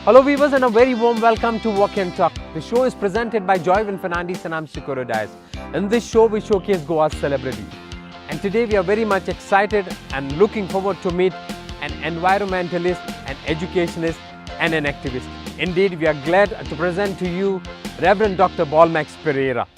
Hello viewers and a very warm welcome to Walk and Talk. The show is presented by Joyvin Fernandes and I'm Shikoro Dias. In this show we showcase Goa's celebrities. And today we are very much excited and looking forward to meet an environmentalist, an educationist and an activist. Indeed, we are glad to present to you Reverend Dr. Balmax Pereira.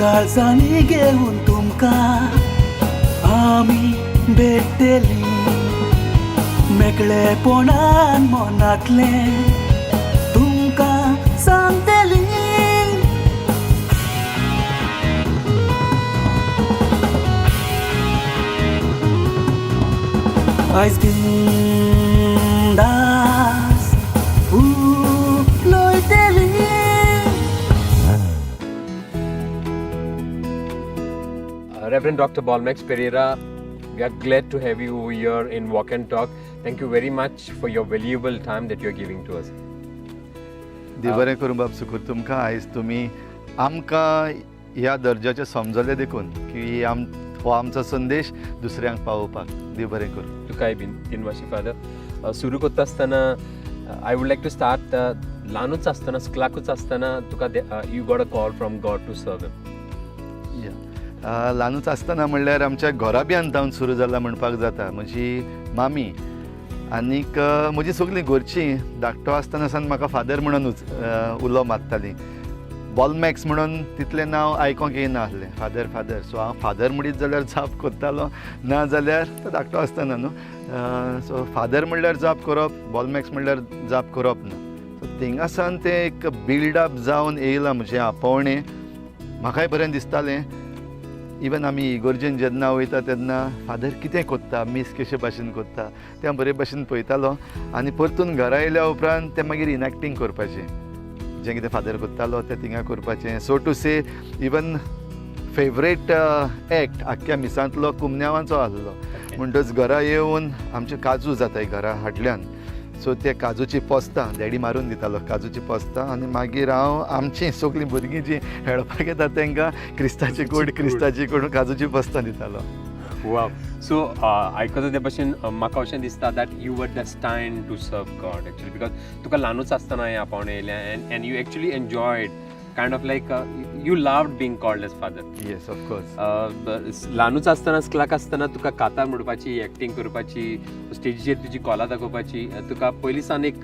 काळजांनी घेऊन तुमकां आमी भेटली मेकळेपणान मनांतलें तुमकां सांगतली आयज बिंदास उलोयतली Reverend Dr. Balmax Pereira, we are glad to have you over here in Walk and Talk. Thank you very much for your valuable time that you are giving to us. देव बरें करूं बाब सुकूर तुमकां आयज तुमी आमकां ह्या दर्जाचें समजलें देखून की हो आमचो संदेश दुसऱ्यांक पावोवपाक देव बरें करूं तुकाय बीन दिनवाशी फादर सुरू करता आसतना I would like to start ल्हानूच आसतना स्कुलाकूच आसतना तुका you got a call from God to serve him. ल्हानूच आसतना म्हणल्यार आमच्या घोराब्यांतावन सुरू जाला म्हणपाक जाता म्हजी मामी आनीक म्हजी सगळीं घरचीं धाकटो आसतना सावन म्हाका फादर म्हणूनच उलो मारतालीं बॉलमॅक्स म्हणून तितलें नांव आयकोंक येना आसलें फादर फादर सो हांव फादर म्हणीत जाल्यार जाप करतालो ना जाल्यार तो धाकटो आसतना न्हू सो फादर म्हणल्यार जाप करप बॉलमॅक्स म्हणल्यार जाप करप ना सो थिंगा सावन तें एक बिल्डअप जावन येयलां म्हजें आपोवणें म्हाकाय बरें दिसतालें इवन आमी इगोर्जेन जेन्ना वयता तेन्ना फादर कितें कोत्ता मीस कशे भाशेन कोत्ता तें बरे भाशेन पळयतालो आनी परतून घरा येयल्या उपरांत तें मागीर इनॅक्टींग करपाचें जें कितें फादर कोत्तालो तें थिंगा करपाचें so to say even favourite act आख्ख्या मिसांतलो कुमन्यावांचो आसलो म्हणटच घरा येवन आमचे काजू जाताय घरा हाडल्यान सो ते काजूची पोस्तां डॅडी मारून दितालो काजूची पोस्तां आनी मागीर हांव आमचीं सगळीं भुरगीं जीं खेळपाक येतात तांकां क्रिस्ताची कूड काजूची पोस्तां दितालो Wow. So आयकता ते भाशेन म्हाका अशें दिसता that you were destined to serve God actually because तुका ल्हानूच आसतना हें आपोवणें येयलें and you actually enjoyed kind of like you loved being called as father. Yes of course ल्हानूच आसतना स्कुलाक आसतना तुका कातार म्हणपाची एक्टींग करपाची स्टेजीचेर तुजी कॉलां दाखोवपाची तुका पयलीं सावन एक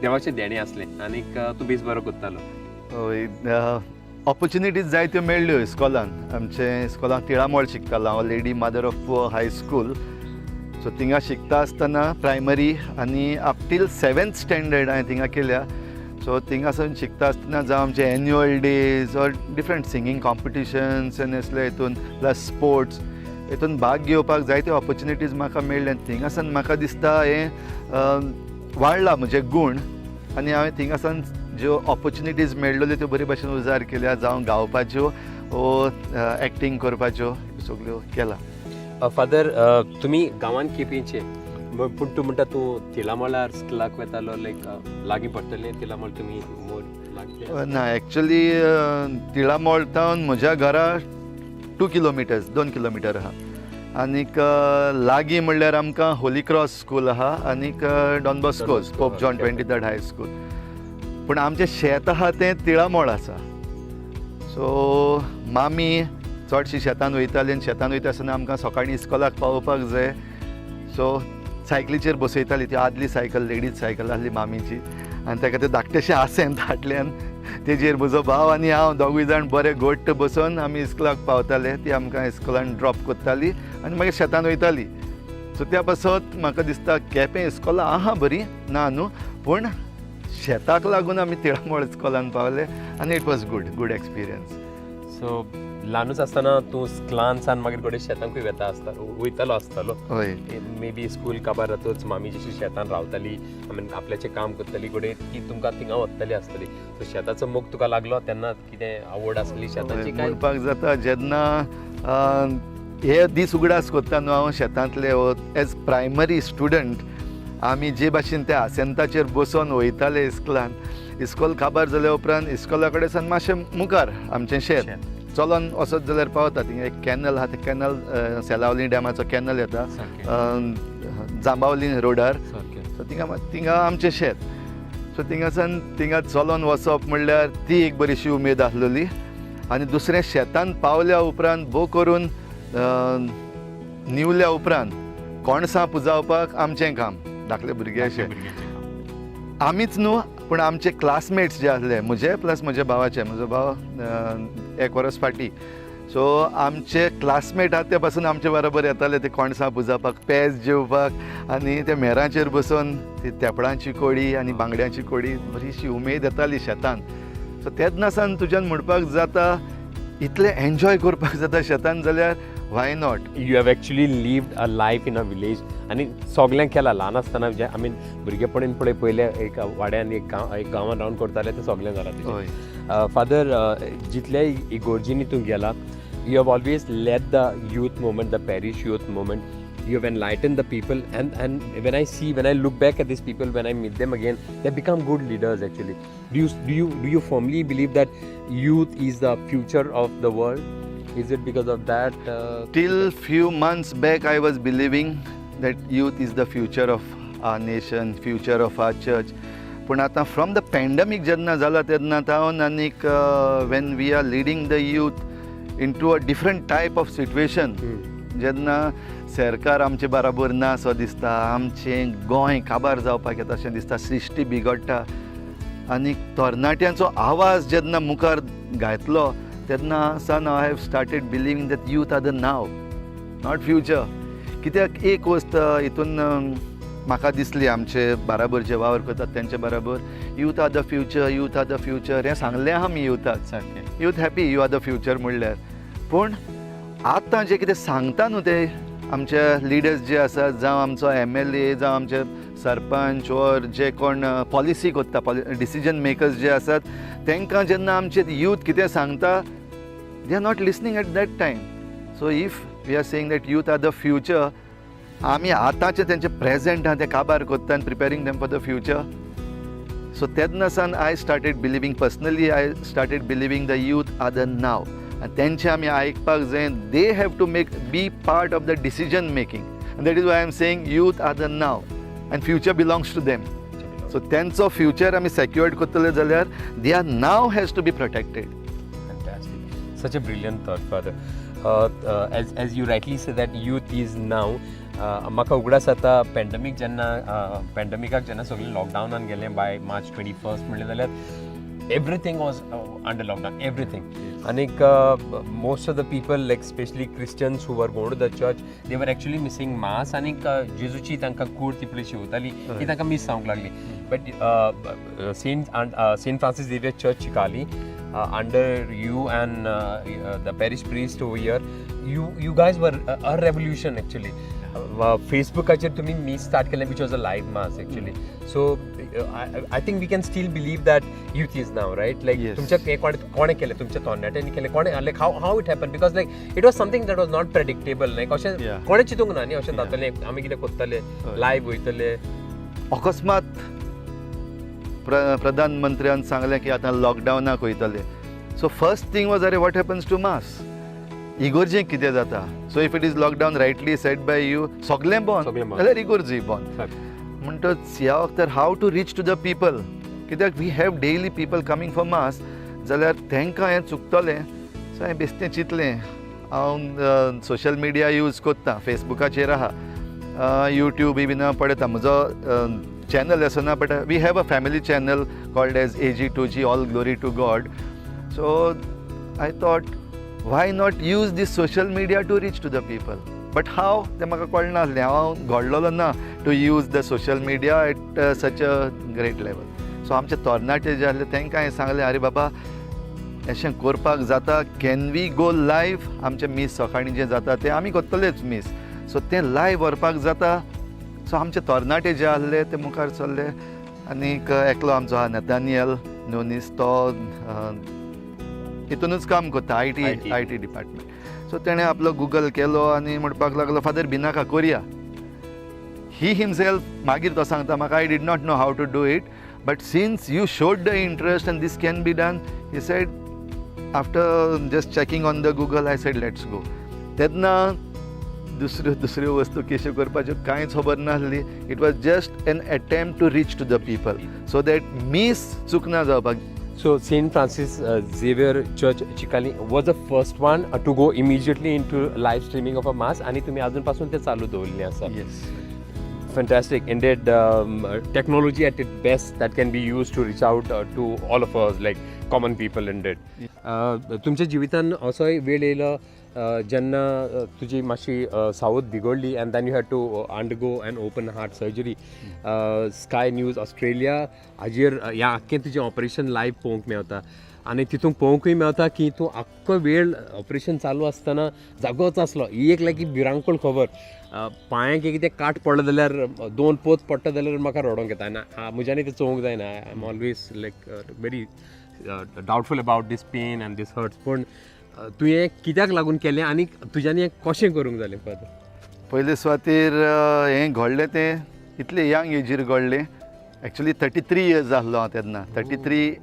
देवाचें देणें आसलें आनीक तूं बेस बरो करतालो ऑपॉर्च्युनिटीज जायत्यो मेळ्ळ्यो इस्कॉलान आमचे इस्कॉलान तिळामोळ शिकतालो हांव lady mother of high school so थिंगा शिकता आसतना प्रायमरी आनी अप टील 7th स्टँडर्ड हांवें थिंगा केल्या सो थिंगासून शिकता आसतना जावं आमचे annual days or different singing competitions आनी असले हितून प्लस स्पोर्ट्स हितून भाग घेवपाक जायत्यो ऑपॉर्च्युनिटीज म्हाका मेळ्ळ्यो थिंगासान म्हाका दिसता हें वाडला म्हजे गूण आनी हांवें थिंगासान ज्यो ऑपॉर्च्युनिटीज मेळ्ळ्यो त्यो बरे भशेन उजार केल्या जावं गावपाच्यो वो एक्टींग करपाच्यो सगळ्यो केला फादर तुमी गांवांत केपेंचे पूण तूं म्हणटा तूं तिळामोळार स्कुलाक वेतालो लायक लागीं पडटलें तिळामोळ तुमी मोर लागीं ना एक्चुअली तिळामोळ टावन म्हज्या घरा 2 किलोमिटर्स 2 किलोमिटर आहा आनीक लागीं म्हणल्यार आमकां होली क्रॉस स्कूल आहा आनीक Don Bosco Pope John 23rd high school पूण आमचें शेत आहा तें तिळामोळ आसा सो मामी चडशी शेतान वयताली आनी शेतान वयता आसतना आमकां सकाळीं इस्कॉलाक पावोवपाक जाय सो सायकलीचेर बसयताली ती आदली सायकल लेडीज सायकल आसली मामीची आनी ताका तें धाकटेशें आसें फाटल्यान तेजेर म्हजो भाव आनी हांव दोगूय जाण बरे घट्ट बसून आमी इस्कॉलाक पावताले ती आमकां इस्कॉलान ड्रॉप करताली आनी मागीर शेतान वयताली सो त्या पासत म्हाका दिसता केपें इस्कॉलां आहा बरी ना न्हू, पूण शेताक लागून आमी तिळामोळ इस्कॉलान पावले आनी it was good experience. So ल्हानूच आसतना तूं स्कलान सान मागीर घोडे शेतांकूय वयतालो आसतालो. हय मे बी स्कूल काबार जातूच मामी जशी शेतान रावताली, आपल्याचें काम करतली घोडे ती तुमकां थिंगा वतली आसतली. सो शेताचो मोग तुका लागलो तेन्ना कितें आवड आसली शेताची काय? म्हणपाक जाता जेन्ना हे दीस उगडास कोत्ता न्हू हांव शेतांतले एज प्रायमरी स्टुडंट आमी जे भाशेन त्या आसेंताचेर बसून वयताले इस्कॉलान, इस्कॉल काबार जाल्या उपरांत इस्कॉला कडेन सावन मातशें मुखार आमचें शेत चलोन वचत जाल्यार पावता. थिंगा एक कॅनल आहा, ते कॅनल सेलावली डॅमाचो कॅनल येता जांबावली रोडार. सो थिंगा आमचें शेत. सो थिंगा चलोन वचप म्हणल्यार ती एक बरीशी उमेद आसलेली. आनी दुसरें शेतान पावल्या उपरांत भोव करून निवल्या उपरांत कोणसां पुंजावपाक आमचें काम, धाकले भुरगे अशे आमीच न्हू पूण आमचे क्लासमेट्स जे आसले म्हजे प्लस म्हज्या भावाचे, म्हजो भाव 1 वर्स फाटीं. सो आमचे क्लासमेट आहात ते पासून आमचे बरोबर येताले ते कोणसां पुंजावपाक, पेज जेवपाक आनी ते मेरांचेर बसून ती तेपळांची कोडी आनी बांगड्यांची कोडी बरीशी उमेद येताली शेतान. सो तेन्ना सावन तुज्यान म्हणपाक जाता इतलें एन्जॉय करपाक जाता शेतान जाल्यार why not. You have actually lived a life in a village आनी सगळ्यांक केला. ल्हान आसतना जे आमी भुरगेपणीन पयले एक वाड्यान एक गांवान रावन करताले ते सगळें जाला. फादर, जितले इगोर्जींनी तूं गेला, you have always led the youth movement, the parish youth movement. You have enlightened the people, and when I look back at these people, when I meet them again, they become good leaders actually. Do you firmly believe that youth is the future of the world? Is it because of that? Till few months back I was believing that youth is the future of our nation, future of our church. पूण आतां from the pandemic जेन्ना जाला तेन्ना तावन आनीक when we are leading the youth into a different type of situation, जेन्ना सरकार आमचे बराबर ना सो दिसता, आमचें गोंय काबार जावपाक येता अशें दिसता, सृश्टी बिगडटा आनी तरणाट्यांचो आवाज जेन्ना मुखार घातलो तेन्ना सावन I have started believing that youth are the now, not future. कित्याक एक वस्त हितून म्हाका दिसली आमचे बराबर जे वावर करतात तेंचे बराबर, youth are the future, youth are the future, हें सांगलें आहा आमी युथाक. Youth happy, you are the future म्हणल्यार. पूण आतां जे कितें सांगता न्हू ते आमचे लिडर्स जे आसात, जावं आमचो MLA, जावं आमचे सरपंच ओर जे कोण पॉलिसी कोत्ता, डिसिजन मेकर्स जे आसात, तांकां जेन्ना आमचे यूथ कितें सांगता, they are not listening at that time. So if we are saying that youth are the future, आमी आतांचे तेंचे प्रेझेंट आहा ते काबार कोत्ता आनी preparing them for the future. So तेन्ना सावन I started believing, personally I started believing the youth are the now. आनी तेंचे आमी आयकपाक जाय, they have to be part of the decision making. आनी that is why I M saying youth are the now आनी future belongs to them. So तेंचो future आमी secured करतले जाल्यार their now has to be protected. Fantastic. Such a brilliant thought, Father. As you rightly say that youth is now. म्हाका उगडास जाता पॅन्डमिकाक जेन्ना सगळे लॉकडावनान गेले बाय March 21st म्हणलें जाल्यार everything was under lockdown, everything. आनीक most of the people like specially Christians who were going to the church, they were actually missing मास. आनीक जेजूची तांकां कूड ती पळय शिवताली ती तांकां मिस जावंक लागली. But Saint Francis Xavier church शिकाली under you and the parish priest over here, you guys were a revolution actually. Facebook'चेर तुम्ही मी स्टार्ट केलें, which was a live mass actually. So I think we can still believe that youth is now, right? Like तुमच्या कोणे केले, तुमच्या तरणाट्यांनी केले, कोणे like how it happened, because like it was something that was not predictable. like अशें कोणे चिंतूंक ना न्ही अशें जातलें, आमी कितें कोत्तले, लायव्ह वयतले. अकस्मात प्रधानमंत्र्यान सांगलें की आतां लॉकडावनाक वयतले. सो फर्स्ट थिंग वॉज, अरे वॉट हॅपन्स टू मास, इगोर्जेक कितें जाता. So if it is lockdown rightly said by you, सगळें बंद जाल्यार इगोर्जी बंद. म्हणटच ह्या वक्तार how to reach to the people, कित्याक we have daily people coming for mass, जाल्यार तांकां हें चुकतलें. सो हांवें बेश्टें चिंतलें. हांव सोशल मिडिया यूज कोत्ता, फेसबुकाचेर आहा, यूट्यूब बीन पळयता. म्हजो channel asana, but we have a family channel called as AG2G, All Glory to God. So I thought, why not use this social media to reach to the people? But how तें म्हाका कळनासलें, हांव घडलोलो ना to use the social media at such a great level. So आमचे तरणाटे जे आसले तांकां हांवें सांगलें, अरे बाबा अशें करपाक जाता, कॅन वी गो लायव्ह. आमचें मीस सकाळीं जें जाता तें आमी करतलेच मीस, सो तें लायव्ह व्हरपाक जाता. सो आमचे तरणाटे जे आसले ते मुखार चल्ले. आनीक एकलो आमचो आहा नतानियल नोनीस, तो हितूनच काम करता, आय टी डिपार्टमेंट. सो तेणें आपलो गुगल केलो आनी म्हणपाक लागलो, फादर भिनाका करया. ही हिमसेल्फ मागीर तो सांगता, म्हाका I did not know how to do it, but since you showed the interest and this can be done, he said, after just checking on the Google I said let's go. तेन्ना दुसऱ्यो वस्तू कश्यो करपाच्यो कांयच खबर नासली. It was just an attempt to reach to the people so that मीस चुकना जावपाक. So St. Francis Xavier Church Chikali was the first one to go immediately into live streaming of a mass, आणि तुम्ही अजूनपासून ते चालू दवरले आसा. Yes. Fantastic. Indeed, technology at its best that can be used to reach out to all of us, like common people. Indeed. तुमच्या जिवितान असोय वेळ येयलो जेन्ना तुजी मातशी सावत बिगडली and then you had to undergo an open heart surgery. Sky news Australia हाजेर ह्या आख्खें तुजें ऑपरेशन लायव्ह पळोवंक मेळटा, आनी तितूंत पळोवंकूय मेळटा की तूं आख्खो वेळ ऑपरेशन चालू आसतना जागोच आसलो. ही एक लायक भिरांकूळ खबर. पांयांक कितें काट पडलो जाल्यार, 2 पोत पडटा जाल्यार म्हाका रडोंक येता, आनी म्हज्यानी तें चोवंक जायना. I am always like very doubtful about this pain and this hurts. पूण तुवें कित्याक लागून केलें आनी तुज्यानी हें कशें करूंक जालें? फादर, पयले सुवातेर हें घडलें तें इतलें यंग एजीर घडलें. एक्चुली 33 इयर्स आसलो हांव तेन्ना. 33,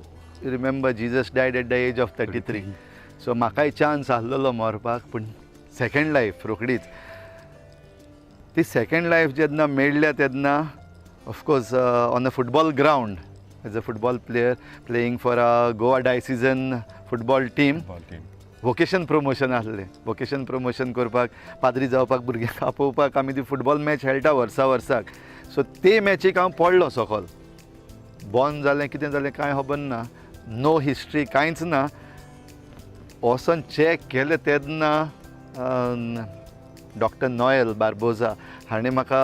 remember Jesus died at the age of 33. So म्हाकाय चान्स आसलेलो मरपाक, पूण सेकंड लायफ रोखडीच. ती सेकंड लायफ जेन्ना मेळ्ळ्या तेन्ना of course on a football ground as a football player playing for a Goa diocesan football team. Vocation promotion आसलें. वोकेशन प्रमोशन करपाक, पाद्री जावपाक, भुरग्यांक आपोवपाक आमी ती फुटबॉल मॅच खेळटा वर्साक. सो ते मॅचीक हांव पडलो सकयल. बॉर्न जालें, कितें जालें कांय खबर ना, नो हिस्ट्री, कांयच ना. वचोन चॅक केलें तेन्ना डॉक्टर नॉयल बार्बोजा हाणें म्हाका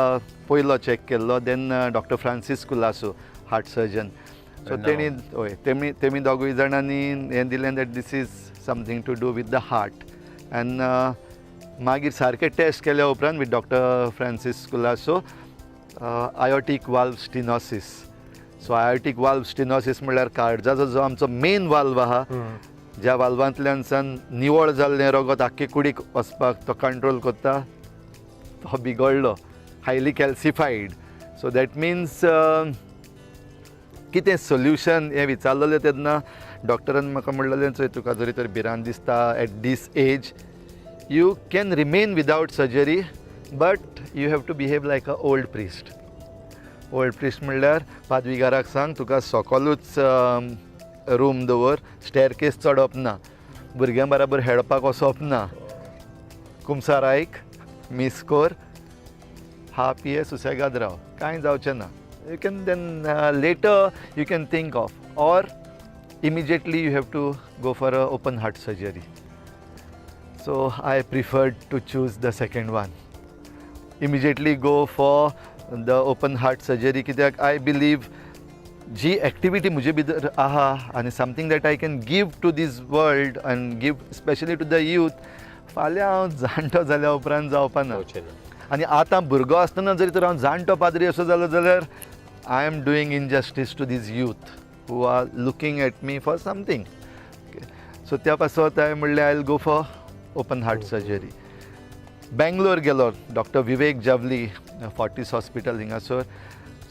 पयलो चॅक केल्लो. Then doctor Francis Colaco, heart surgeon. So तेमी दोगूय जाणांनी हें दिलें that this is something to do with the heart. And मागीर सारके टेस्ट केल्या उपरांत with doctor Francis Colaco aortic valve stenosis. So aortic valve stenosis म्हणल्यार काळजाचो जो आमचो मेन वाल्व आहा, ज्या वाल्वांतल्यान सान निवळ जाल्लें रगत आख्खे कुडीक वचपाक तो कंट्रोल करता, तो बिगडलो, हायली कॅल्सिफायड. सो दॅट मिन्स कितें सोल्युशन हें विचारलेलें तेन्ना डॉक्टरान म्हाका म्हणलेलें, चोय तुका जरी तर भिरांत दिसता at this age, you can remain without surgery, but you have to behave like a old priest. Old priest म्हणल्यार पाद्विगाराक सांग तुका सकलूच रूम दवर, स्टेरकेस चडप ना, भुरग्यां बराबर खेळपाक वचप ना, कुमसार आयक, मीस कोर, हा पिये, सुसेगाद राव, कांय जावचें ना. You can then later you can think of, or immediately you have to go for a open heart surgery. So I preferred to choose the second one. Immediately go for the open heart surgery कित्याक I believe G activity मुझे भितर आहा and something that I can give to this world and give especially to the youth, फाल्यां हांव जाणटो जाल्या उपरांत जावपा ना. आनी आतां भुरगो आसतना जरी तर हांव जाणटो पाद्री असो जालो जाल्यार I am doing injustice to these youth who are looking at me for something. Okay. So त्या पासत हांवें म्हणलें I'll go for open heart surgery. Bangalore गेलो, डॉक्टर विवेक जावली, फोर्टीस हॉस्पिटल हिंगासर.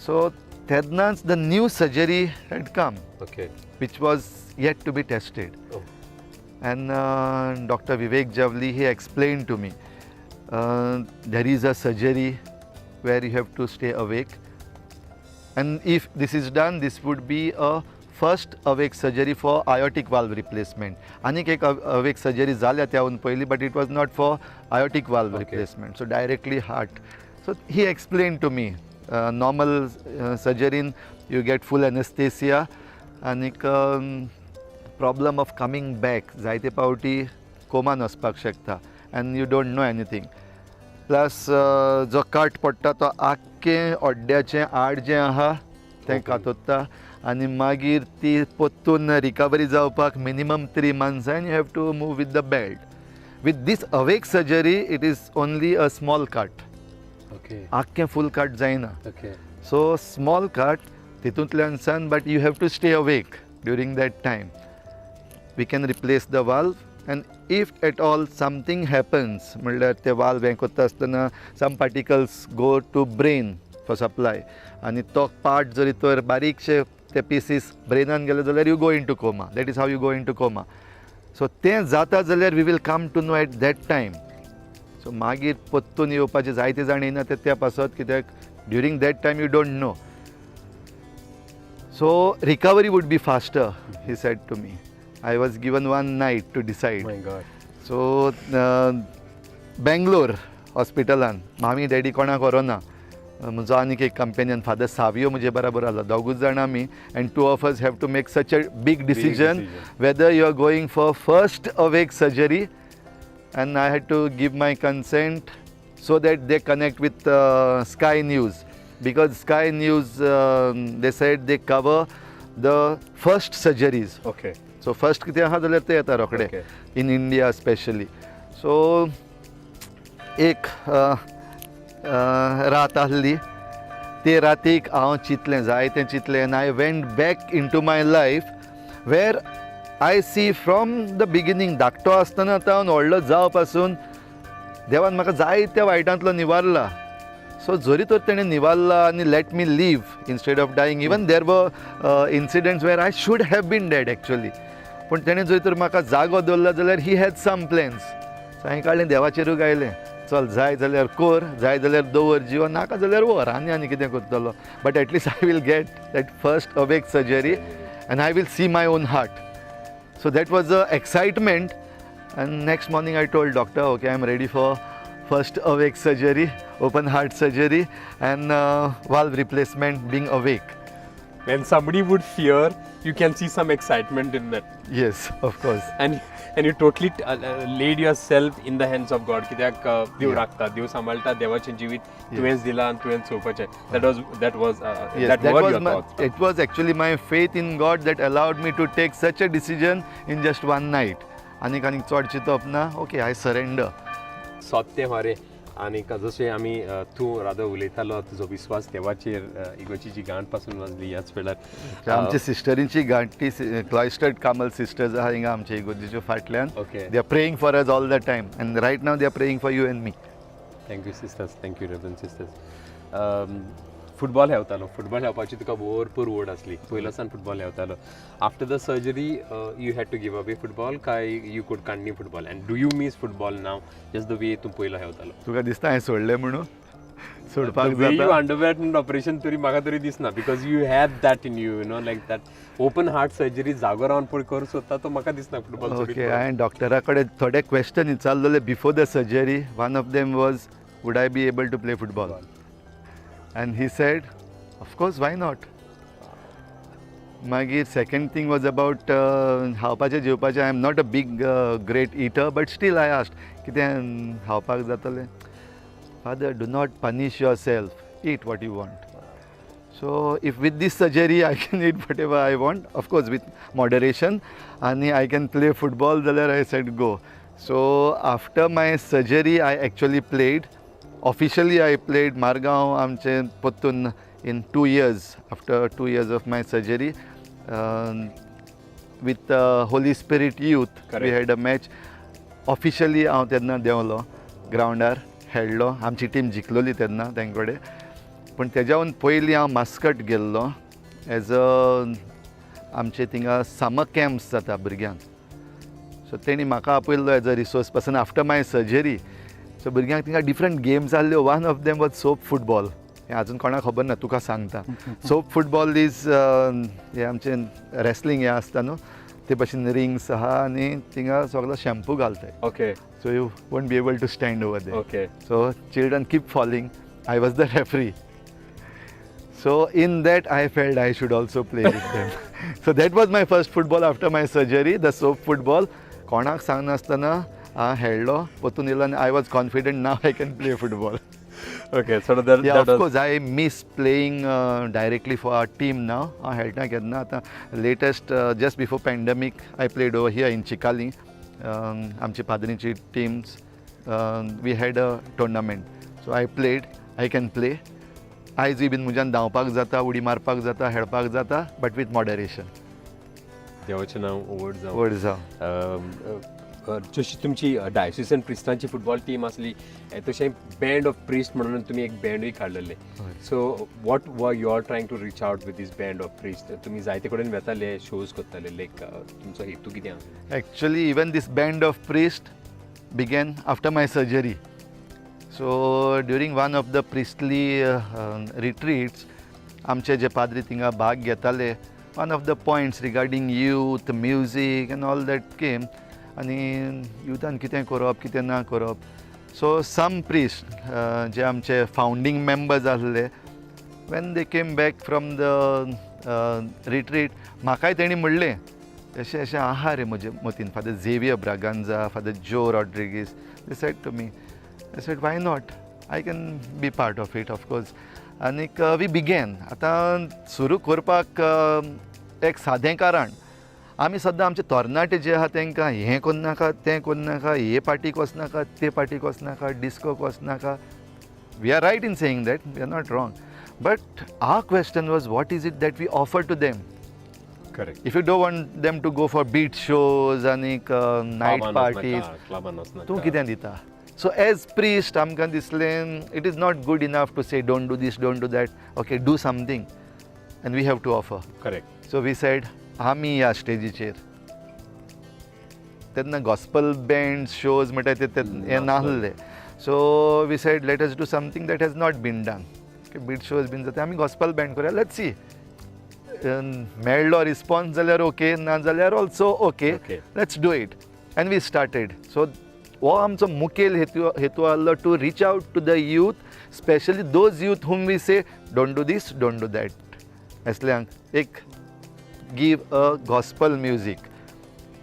सो तेन्नाच the new surgery had come, okay, which was yet to be tested. Oh. And Dr. Vivek Javli, he explained to me, there is a surgery where you have to stay awake. And if this is done, this would be a first awake surgery for aortic valve replacement. Anik ek awake surgery जाल्या त्याहून पयली, but it was not for aortic valve replacement. So directly heart. So he explained to me, normal surgery you get full anesthesia, anik problem of coming back. जायते पावटी कोमान वचपाक शकता and you don't know anything. Plus जो cut पडटा तो आख्खें ओड्ड्याचें आड जें आहा तें कातोत्ता आनी मागीर ती पोत्तून रिकवरी जावपाक minimum 3 months and you have to move with the belt. With this awake surgery it is only a small cut. Okay आख्खें फूल कट जायना. ओके सो स्मॉल कट तितूंतल्यान सान but you have to stay awake during that time. We can replace the valve and if at all something happens म्हणल्यार ते valve हें करता आसतना सम particles go to brain for supply आनी तो पार्ट जर तर बारीकशे ते पीसीस ब्रेनान गेले जाल्यार you go into coma. That is how you go into coma. So तें जाता जाल्यार we will come to know at that time. So मागीर परतून येवपाचे जायते जाण येयना ते त्या पासत कित्याक during that time you don't know. So recovery would be faster he said to me. I was given one night to decide. My god. So Bangalore हॉस्पिटलान मामी डॅडी कोणाक व्हरोना. म्हजो आनीक एक कंपेनियन फादर सावियो म्हजे बराबर आसलो. दोगूच जाण आमी end 2 of us have to make such a big decision whether you are going for first awake surgery, and I had to give my consent so that they connect with Sky News, because Sky News they said they cover the first surgeries. Okay so first कितें आहा जाल्यार ते येता रोखडे Okay. In India specially. So एक रात आहली. ते रातीक हांव चिंतलें जायतें चिंतलें आनी I went back into my life where I see from the beginning धाकटो आसतना तावन व्हडलो जाव पासून देवान म्हाका जायत्या वायटांतलो निवारला. सो जरी तर तेणें निवारला आनी let me live instead of dying. Even there were incidents where I should have been dead actually. पूण तेणें जरी तर म्हाका जागो दवरला जाल्यार he has some plans. So हांवें काडलें देवाचेरूच गायलें, चल जाय जाल्यार कर, जाय जाल्यार दवर, जिवा नाका जाल्यार व्हर, आनी कितें करतलो. But at least I will get that first awake surgery and I will see my own heart. So that was a excitement. And next morning I told doctor okay I am ready for first awake surgery, open heart surgery, and valve replacement being awake. When somebody would fear, you can see some excitement in that. Yes, of course. And you totally laid yourself in the hands of God. कित्याक देव Yeah. राखता, देव सांबाळटा, देवाचें जिवीत तुवेंच दिलां आनी तुवेंच चोवपाचें. That was Yes, that that were was your my, thoughts. it was actually my faith in God that allowed me to take such a decision in just one night. आनीक चड चिंतप ना. Okay, I surrender. सत्य मरे. आनी जशें आमी तूं रादो उलयतालो तुजो विस्वास देवाचेर इगोची जी गांठ पासून वाजली ह्याच वेळार आमच्या सिस्टरींची गांठी क्लॉयस्टर्ड कामल सिस्टर्स आहा हिंगा आमच्या इगोजीच्या फाटल्यान. Okay. They are praying for us all the time and right now they are praying for you and me. Thank you sisters, thank you reverend sisters. Football खेळतालो, फुटबॉल खेळपाची तुका भरपूर ओड आसली, पयलो सान फुटबॉल खेळतालो. After the surgery you had to give away football काय you could continue football and do you miss football now just the way तूं पयलो खेळतालो? तुका दिसता हांवें सोडलें म्हणून? सोडपाक यू जाता? अंडरवेट ऑपरेशन तरी म्हाका तरी दिसना, because you have that in you know like that open heart surgery जागो रावन पळय करूं सोदता तो म्हाका दिसना फुटबॉल ओके. हांवें डॉक्टरा कडेन थोडे क्वेश्चन विचारलेले before the surgery. One of them was would I be able to play football and he said of course why not. मागीर सेकंड थिंग वॉज अबाउट खावपाचें जेवपाचें. I am not a big great eater but still I asked कितें खावपाक जातलें. Father do not punish your self, eat what you want. So if with this surgery I can eat whatever I want, of course with moderation, आनी I can play football जाल्यार I said go. So after my surgery I actually played. Officially I played Margaon आमचे पोत्तून in 2 years, after 2 years of my surgery. With Holy Spirit Youth, we had a match. Officially हांव तेन्ना देंवलो, ग्रावंडार खेळ्ळो. आमची team जिखलोली तेन्ना तेंकडे. पूण तेज्यावन पयलीं हांव मास्कट गेल्लो एज अ आमचे थिंगा समर कॅम्प्स जाता भुरग्यांक. सो तेणी म्हाका आपयल्लो as a resource person after my surgery. So भुरग्यांक थिंगा डिफरंट गेम्स आहल्यो. One of them was soap football. हें आजून कोणाक खबर ना, तुका सांगता. सोप फुटबॉल इज हें आमचें रेसलिंग हें आसता न्हू, ते भशेन रिंग्स आहा आनी थिंगा सगळो शॅम्पू घालताय. Okay. So you won't be able to stand over there. Okay. So children keep falling. I was the referee. So in that I felt I should also play with them. So that was my first football after my surgery, the soap football. कोणाक सांगनासतना हांव खेळ्ळो परतून येयलो आनी I was confident now I can play football. Okay, so that Yeah, of was course, I miss playing directly for our team now. I खेळटा केन्ना आतां latest just before pandemic I played over here in Chikali. आमची पाद्रीची teams, we had a tournament. So I played, I can play. आयजूय bin म्हज्यान धांवपाक जाता, उडी मारपाक जाता, खेळपाक जाता, but with moderation. देवाचें नांव व्हड जावं. व्हड जावं. जशी तुमची डायसिसन प्रिस्टांची फुटबॉल टीम आसली तशें बँड ऑफ प्रिस्ट म्हणून तुमी एक बँडूय काडलेले. So what you are trying to reach out with this band of priest? तुमी जायते कडेन वेताले, शोज करताले, लायक तुमचो हेतू कितें आसा? Actually, even this band of priests began after my surgery. So during one of the priestly retreats, आमचे जे पाद्री थिंगा भाग घेताले, one of the points regarding youth, music and all that came. आनी युथान कितें करप कितें ना करप. सो सम प्रिस्ट जे आमचे फावंडींग मेंबर्स आसले, when they came back from the retreat, म्हाकाय तेणी म्हणलें अशें अशें आहा रे म्हजे मतीन, father Xavier Braganza, father Joe Rodrigues. They said to me, I said why not, I can be part of it of course. आनीक वी बिगेन. आतां सुरू करपाक एक सादें कारण, आमी सद्दां आमचे तरणाटे जे आहा तांकां हें करनाका, तें करनाका, हे पार्टीक वचनाका, ते पार्टीक वचनाका, डिस्कोक वचनाका. We are right in saying that, we are not wrong, but our question was what is it that we offer to them. Correct. If you don't want them to go for beat shows आनीक night parties, तूं कितें दिता? So as priest आमकां दिसलें it is not good enough to say don't do this, don't do that. Okay, do something and we have to offer. Correct. So we said आमी ह्या स्टेजीचेर तेन्ना gospel band shows म्हणटा ते हें नासले. So we said let us do something that has not been done. Beat shows बीन जाता, आमी गॉस्पल बँड करुया, लेट्स सी. मेळ्ळो रिस्पॉन्स जाल्यार ओके, ना जाल्यार also okay, let's do it. And we started. So हो आमचो मुखेल हेतू आहलो to reach out to the youth, specially those youth whom we say don't do this, don't do that. असल्यांक एक give a gospel music.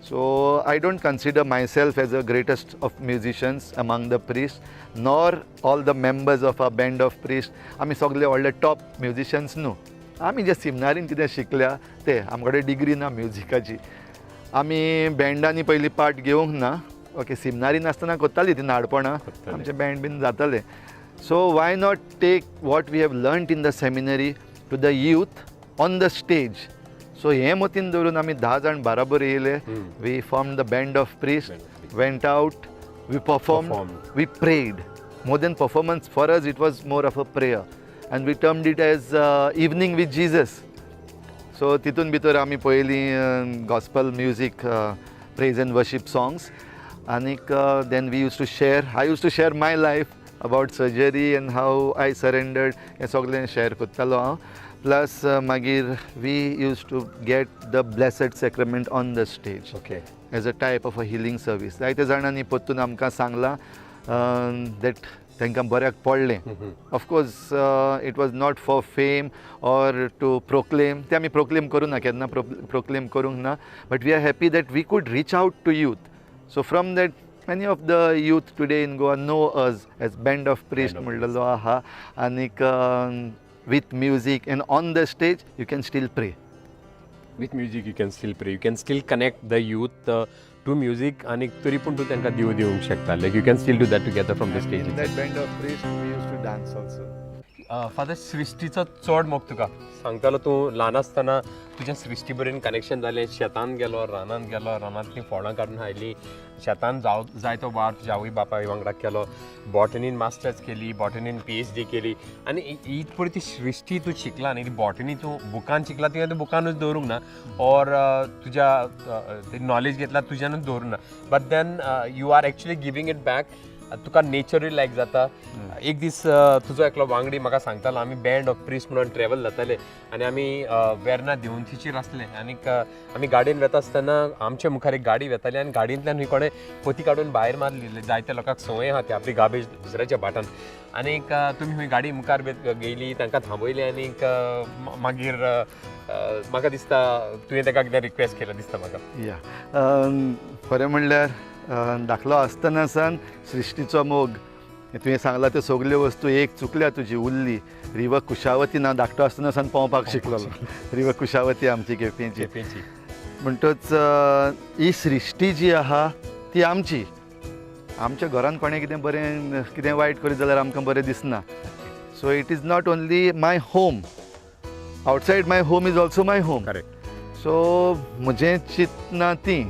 So I don't consider myself as the greatest of musicians among the priests, nor all the members of our band of priests. आमी सगळे व्हडले top musicians न्हू. आमी जे सिमनारीन कितें शिकल्या ते, आमचे कडेन डिग्री ना म्युजिकाची. आमी बँडांनी पयलीं पार्ट घेवंक ना. ओके, सिमनारीन आसतना करतालीं ती नाडपणां, आमचे बँड बीन जाताले. So why not take what we have learned in the seminary to the youth on the stage. So हें मतीन दवरून आमी 10 जाण बराबर येयले. We form the band of priest, went out, we perform, we prayed. More than performance, for us it was more of a prayer, and we termed it as evening with Jesus. So तितून भितर आमी पयलीं gospel music, praise and worship songs, आनीक then we use to share, I use to share my life about surgery and how I surrendered, हें सगळें share करतालो हांव. Plus मागीर we use to get the blessed sacrament on the stage. Okay. As a type of a healing service. जायते जाणांनी परतून आमकां सांगलां दॅट तांकां बऱ्याक पडलें. Of course it was not for fame or to proclaim. ते आमी प्रोक्लेम करूं ना, केन्ना प्रोक्लेम करूंक ना, but we are happy that we could reach out to youth. So from that many of the youth today in Goa know us as Band of Priest म्हणलेलो आहा. आनीक with music and on the stage you can still pray. With music you can still pray, you can still connect the youth to music, आणि तरी पण तू तांकां दिव दिवंक शकता. Like you can still do that together from the stage. In that Band of Priest we used to dance also. Father, सृश्टीचो चड मोग तुका सांगतालो तूं ल्हान आसतना तुजें सृश्टी बरेन कनेक्शन जालें. शेतान गेलो, रानांतलीं फळां काडून हाडलीं, शेतान जायतो वार तुज्या आवय बापाय वांगडा केलो, बॉटनीन मास्टर्स केली, बॉटनीन PhD केली, आनी इतली पळय ती सृश्टी तूं शिकला न्ही, ती बॉटनी तूं बुकान शिकला, तुवें तें बुकानूच दवरूंक ना, ऑर तुज्या नॉलेज घेतला तुज्यानूच दवरूंक ना, but then you are actually giving it back. तुका नेचरूय लायक जाता. एक दीस तुजो एकलो वांगडी म्हाका सांगतालो, आमी बँड ऑफ प्रिस्ट म्हणून ट्रॅवल जाताले आनी आमी वेर्ना देवंतीचेर आसले, आनीक आमी गाडयेन वेता आसतना आमचे मुखार एक गाडी वेताली, आनी गाडयेंतल्यान खंय कोणें पोती काडून भायर मारली. जायत्या लोकांक संवय आहा ती आपली गार्बेज दुसऱ्याच्या भाटान. आनीक तुमी खंय गाडी मुखार गेली, तांकां थांबयली, आनीक मागीर म्हाका दिसता तुवें ताका कितें रिक्वेस्ट केला दिसता म्हाका. या खरें म्हणल्यार धाकलो आसतना सावन सृश्टीचो मोग तुवें सांगला त्यो सगल्यो वस्तू एक चुकल्या तुजी उरली रिव कुशावती ना धाकटो आसतना सावन पोंवपाक शिकलोलो रिव कुशावती आमची केपेंची म्हणटच ही सृश्टी जी आहा ती आमची आमच्या घरान कोणें कितें बरें कितें वायट करीत जाल्यार आमकां बरें दिसना so it is not only my home outside my home is also my home so म्हजें चिंतना ती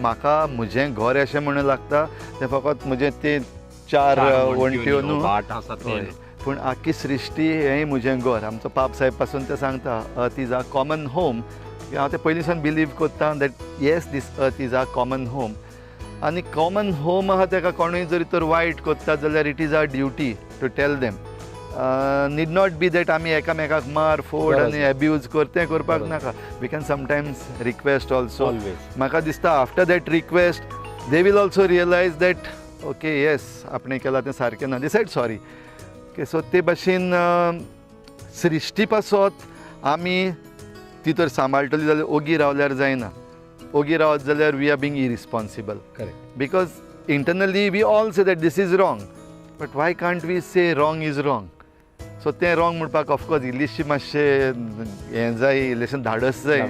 म्हाका म्हजें घर अशें म्हणून लागता तें फकत म्हजें ते चार वण्ट्यो न्हू हय. पूण आख्खी सृश्टी हेंय म्हजें घर आमचो पाप साहेब पासून ते सांगता अर्थ इज अ कॉमन होम हांव ते पयलीं सावन बिलीव करता that yes this earth is a common home आनी कॉमन होम आहा ताका कोणूय जरी तर वायट करता जाल्यार it is our duty to tell them need not be that आमी एकामेकाक मार फोड आनी एब्यूज करतें करपाक नाका we can sometimes request also म्हाका दिसता after that request they will also realise that okay yes आपणें केलां तें सारकें ना they sed sorry okay so ते भाशेन सृश्टी पासत आमी ती तर सांबाळटली जाल्यार ओगी रावल्यार जायना ओगी रावत जाल्यार we are being irresponsible because internally we all say that this is wrong but why can't we say wrong is wrong so तें रॉंग म्हणपाक ऑफकोर्स इल्लीशी मातशें हें जाय इल्लेशें धाडस जाय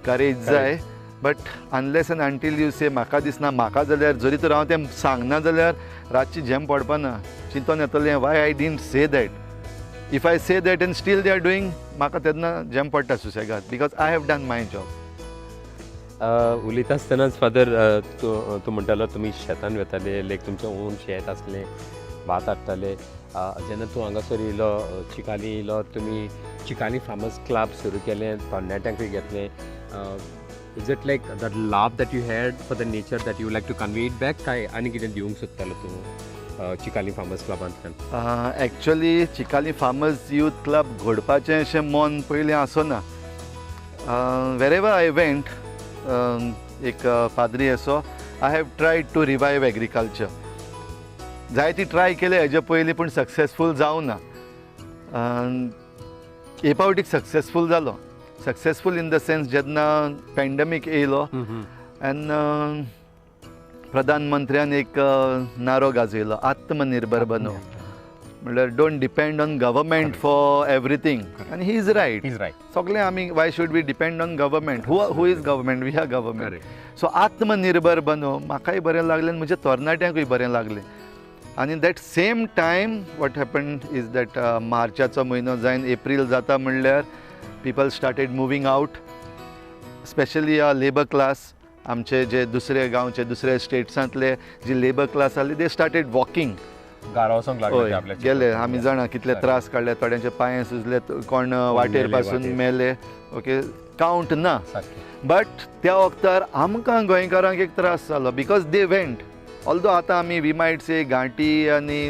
करेज जाय but unless and until you say म्हाका दिसना म्हाका जाल्यार जरी तर हांव तें सांगना जाल्यार रातची झेम पडपाना चिंतून येतलें why I didn't say that if I say that and still they are doing म्हाका तेन्ना झेम पडटा सुसेगाद because I have done my job उलयता आसतनाच फादर तूं म्हणटालो तुमी शेतान वेताले लायक तुमचें ओन शेत आसलें भात हाडटाले जेन्ना तूं हांगासर येयलो चिकाली येयलो तुमी चिकाली फार्मर्स क्लब सुरू केलें तरणाट्यांकूय घेतलें is it like that love that you had for the nature that you like to convey it back काय आनी कितें दिवंक सोदतालो तूं चिकाली फार्मर्स क्लबांतल्यान actually Chicalim farmers youth club घडपाचें अशें मन पयलीं आसना वेरेवर आय वेंट एक पाद्री असो I have tried to revive agriculture जायती ट्राय केले हेजे पयलीं पूण सक्सेसफूल जावं ना हे फावटीक सक्सेसफूल जालो सक्सेसफूल इन द सेन्स जेन्ना पॅन्डेमीक येयलो एन्ड प्रधानमंत्र्यान एक नारो गाजयलो आत्मनिर्भर बनो म्हणल्यार don't depend on government for everything आनी ही इज रायट सगळें आमी why should we depend on government who is government we are government so आत्मनिर्भर बनो म्हाकाय बरें लागलें आनी म्हज्या तरणाट्यांकूय बरें लागलें आनी that same time what happened is that मार्चाचो म्हयनो जावन एप्रील जाता म्हणल्यार people started moving out specially labour class आमचे जे दुसरे गांवचे दुसरे स्टेट्सांतले जी लेबर क्लास आसली दे स्टार्टेड वॉकिंग गेले आमी जाणा कितले त्रास काडले थोड्यांचे पांय सुजले कोण वाटेर पासून मेले ओके कावंट ना बट त्या वक्तार आमकां गोंयकारांक एक त्रास जालो बिकॉज दे वेंट ऑल्दो आतां आमी वी मायट से घांटी आनी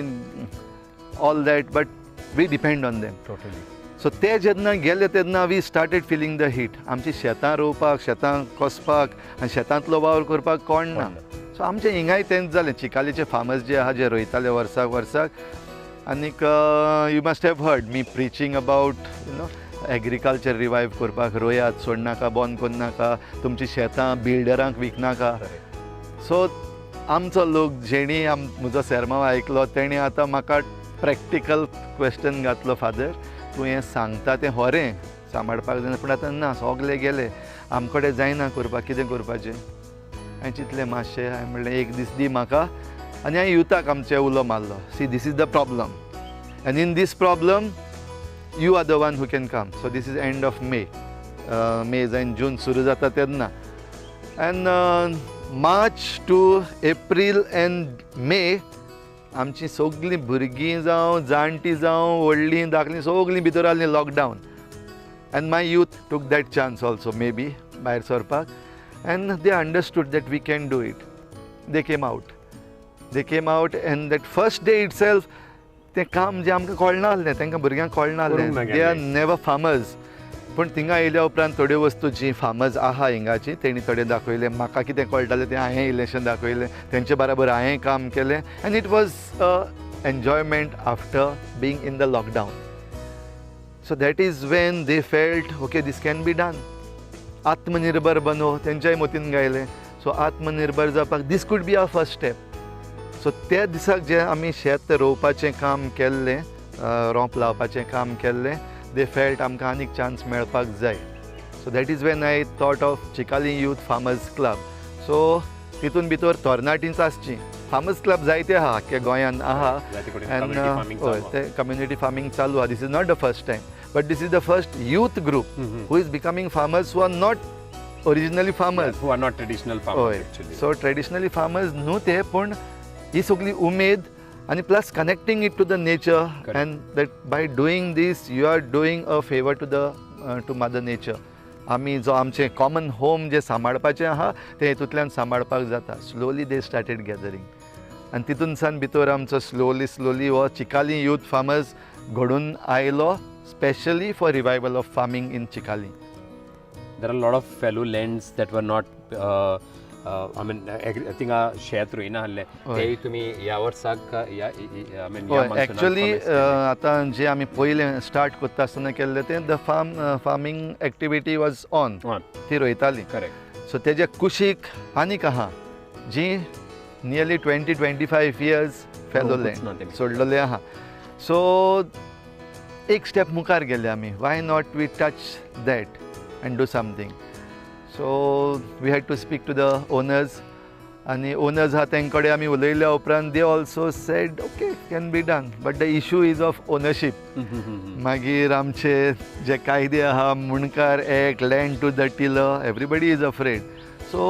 all that but we depend on them totally so ते जेन्ना गेले तेन्ना we started feeling the heat आमची शेतां रोवपाक शेतां कोसपाक आनी शेतांतलो वावर करपाक कोण ना सो आमचें हिंगाय तेंच जालें चिकालीचे फार्मर्स जे आहा जे रोयताले वर्साक आनीक you must have heard me preaching about you know agriculture revive करपाक रोयात सोडनाका बंद करनाका तुमची शेतां बिल्डरांक विकनाका सो आमचो लोक जेणी म्हजो सेरमांव आयकलो तेणी आतां म्हाका प्रॅक्टिकल क्वेश्चन घातलो फादर तूं हें सांगता तें खरें सांबाळपाक जायना पूण आतां ना सगले गेले आमचे कडेन जायना करपाक कितें करपाचें हांवें चिंतलें मातशें हांवें म्हणलें एक दीस दी म्हाका आनी हांवें युथाक आमचे उलो मारलो see this is the problem and in this problem you are the one who can come so this is end of May जावन जून सुरू जाता तेन्ना and March to April and May आमची सगळीं भुरगीं जावं जाणटी जावं व्हडलीं धाकलीं सगळीं भितर आसलीं lockdown and my youth took that chance also may be भायर सरपाक and they understood that we can do it they came out and that first day itself तें काम जें आमकां कळना आसलें तांकां भुरग्यांक कळना आसलें दे आर नेवर फार्मर्स पूण थिंगा येयल्या उपरांत थोड्यो वस्तू जी फार्मर्स आहा हिंगाची तेणी थोडे दाखयले म्हाका कितें कळटालें तें हांवें इलेक्शन दाखयलें तेंचे बराबर हांवें काम केलें and it was enjoyment after being in the lockdown so that is when they felt okay this can be done आत्मनिर्भर बनो तेंच्याय मतीन गायलें सो आत्मनिर्भर जावपाक this could be our first step. So त्या दिसाक जे आमी शेत रोवपाचें काम केल्लें, रोंप लावपाचें काम केल्लें, दे फेल्ट आमकां आनीक चान्स मेळपाक जाय. So that is when I thought of Chicalim youth farmers club. So तितून भितर तरणाटींच आसची. फार्मर्स क्लब जायते आहा आख्ख्या गोंयान आहा. एंड हय, ते कम्युनिटी फार्मींग चालू आहा. This is not the first time, but this is the first youth group who is becoming farmers who are not originally farmers. who are not traditional farmers हय, actually. सो ट्रेडिशनली फार्मर्स न्हू ते, पूण ही सगळी उमेद आनी plus connecting it to the nature. Correct. And that by doing this you are doing a favour to mother nature. आमी जो आमचें कॉमन होम जे सांबाळपाचें आहा तें हितूंतल्यान सांबाळपाक जाता. स्लोली दे स्टार्टेड गॅदरींग, आनी तितून सान भितर आमचो स्लोली हो चिकाली यूथ फार्मर्स घडून आयलो, specially for revival of farming in Chicalim. There are a lot of fallow lands that were not I mean I think शेत रोयना आहले ते तुमी ह्या वर्साक ह्या I mean एक्चुअली आतां जे आमी पयलें स्टार्ट करता आसतना केल्लें तें the farming activity was on, ती रोयताली. करेक्ट. सो तेजे कुशीक आनीक आहा जी नियरली 20-25 years फेलो लँड सोडलेलें आहा. सो एक स्टेप मुखार गेले आमी. Why not we touch that and do something. So we had to speak to the owners, and the owners ha तेंकडे आमी उलयल्या उपरांत they also said okay, can be done, but the issue is of ownership. मागीर आमचे जे कायदे आहा, मुणकार act, land to the tiller, everybody is afraid. So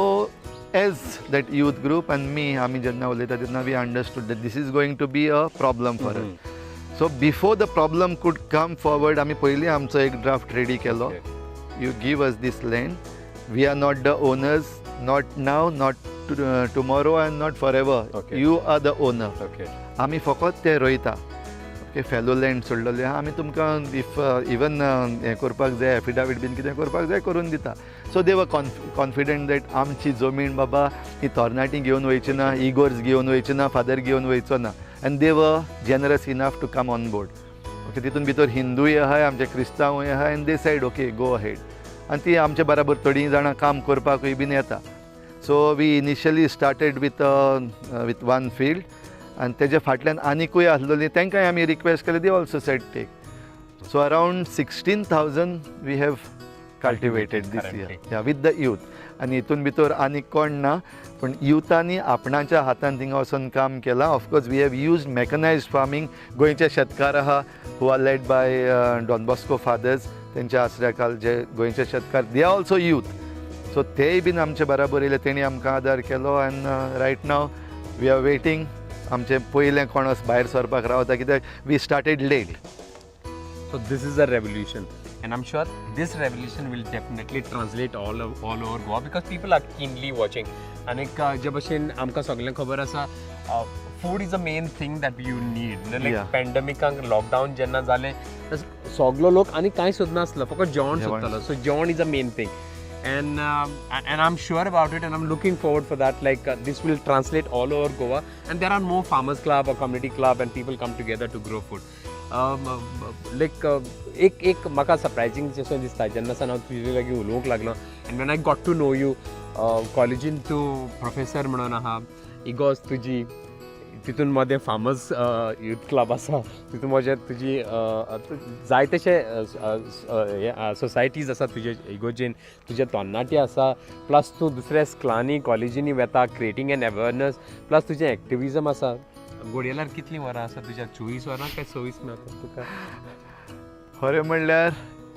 as that youth group and me, आमी जेन्ना उलयता तेन्ना we understood that this is going to be a problem for us. So before the problem could come forward, आमी पयलीं आमचो एक draft ready केलो. You give us this land. We are not the owners, not now, not tomorrow, and not forever. Okay. You are the owner. Okay. आमी फकत ते रोयता. Okay, fellow land सोडलेले आहा. आमी तुमकां इफ इवन हें करपाक जाय, एफिडावीट बीन कितें करपाक जाय करून दिता. सो दे वर कॉन्फिडंट दॅट आमची जमीन बाबा ही तरणाटीं घेवन वयची ना, इगोर्स घेवन वयची ना, फादर घेवन वयचो ना. And they were generous enough to come on board. Okay, तितून भितर हिंदूय आहाय, आमचे क्रिस्तांवूय आहाय, and they said okay go ahead. आनी ती आमचे बराबर थोडीं जाणां काम करपाकूय बीन येता. So we initially started with one field, आनी तेजे फाटल्यान आनिकूय आसलेलीं तांकांय आमी रिक्वेस्ट केली. They also said take. So around 16,000 we have cultivated this year with the youth. आनी हितून भितर आनीक कोण ना, पूण युथांनी आपणाच्या हातान थिंगा वचून काम केलां. Of course we have used mechanised farming. गोंयचे शेतकार आहा who are led by Don Bosco fathers, तेंच्या आसऱ्याखाल जे गोंयचे शेतकार, they are also youth. So तेय बीन आमचे बराबर येयले, तेणी आमकां आदार केलो. And right now we are waiting. आमचें पयलें कोण भायर सरपाक रावता, कित्याक we started late. So this is a revolution, and I'm sure this revolution will definitely translate all over Goa because people are keenly watching. And जे भशेन आमकां सगळ्यांक खबर आसा, food is the main thing that you need. Like pandemic lockdown जेन्ना जालें, सगळो लोक आनी कांय सोदनासलो, फकत जेवण सोदतालो. So जेवण is the main thing. And I'm sure about it, and I'm looking forward for that. Like this will translate all over Goa, and there are more farmers club or community club, and people come together to grow food. एक म्हाका सरप्रायझींग जशें दिसता जेन्ना सावन हांव तुजे लागीं उलोवंक लागलो. And when I got to know you, कॉलेजीन तूं प्रोफेसर म्हणून आहा, इगोज तुजी तितून मदें फार्मर्स यूथ क्लब आसा, तितून मदें तुजी जाय तशे सोसायटीज आसा तुजे इगोजेन, तुजे तरणाटी आसा, प्लस तूं दुसऱ्या स्कुलांनी कॉलेजींनी वेता, क्रिएटींग एन अवेरनस, प्लस तुजें एक्टिविजम आसा. घोडयेल्यार कितलीं वरां आसा तुज्या? 24 वरां काय 26 मेळटात तुका? खरें म्हणल्यार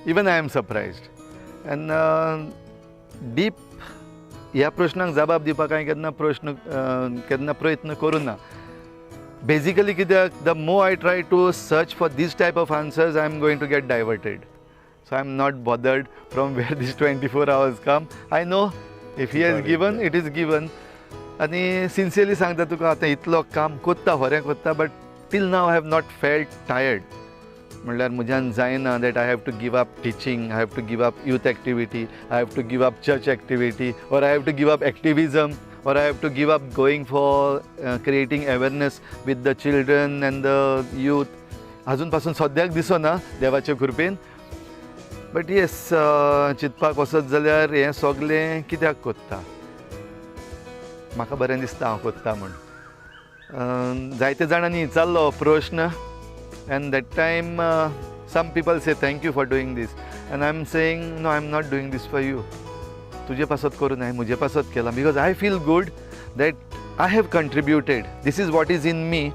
even I am surprised. And deep ह्या प्रश्नाक जबाब दिवपाक हांवें केन्ना प्रयत्न करूं ना. बेजिकली कित्याक the more I try to search for this type of answers, I am going to get diverted. So I am not bothered from where this 24 hours come. I know if he has given, it is given. आनी sincerely सांगता तुका, आतां इतलो काम कोत्ता, खरें कोत्ता, but till now I have not felt tired. म्हणल्यार म्हज्यान जायना that I have to give up teaching, I have to give up youth activity, I have to give up church activity, or I have to give up activism, or I have to give up going for creating awareness with the children and the youth. अजून पासून सद्याक दिसना देवाचे कृपेन. But yes, चिंतपाक वचत जाल्यार हें सगळें कित्याक कोत्ता. म्हाका बरें दिसता हांव कोत्ता म्हूण जायते जाणांनी विचारलो हो प्रश्न and that time some people say thank you for doing this and I am saying no I am not doing this for you तुजे पासत करून हांवें म्हजे पासत केला because I feel good that I have contributed this is what is in me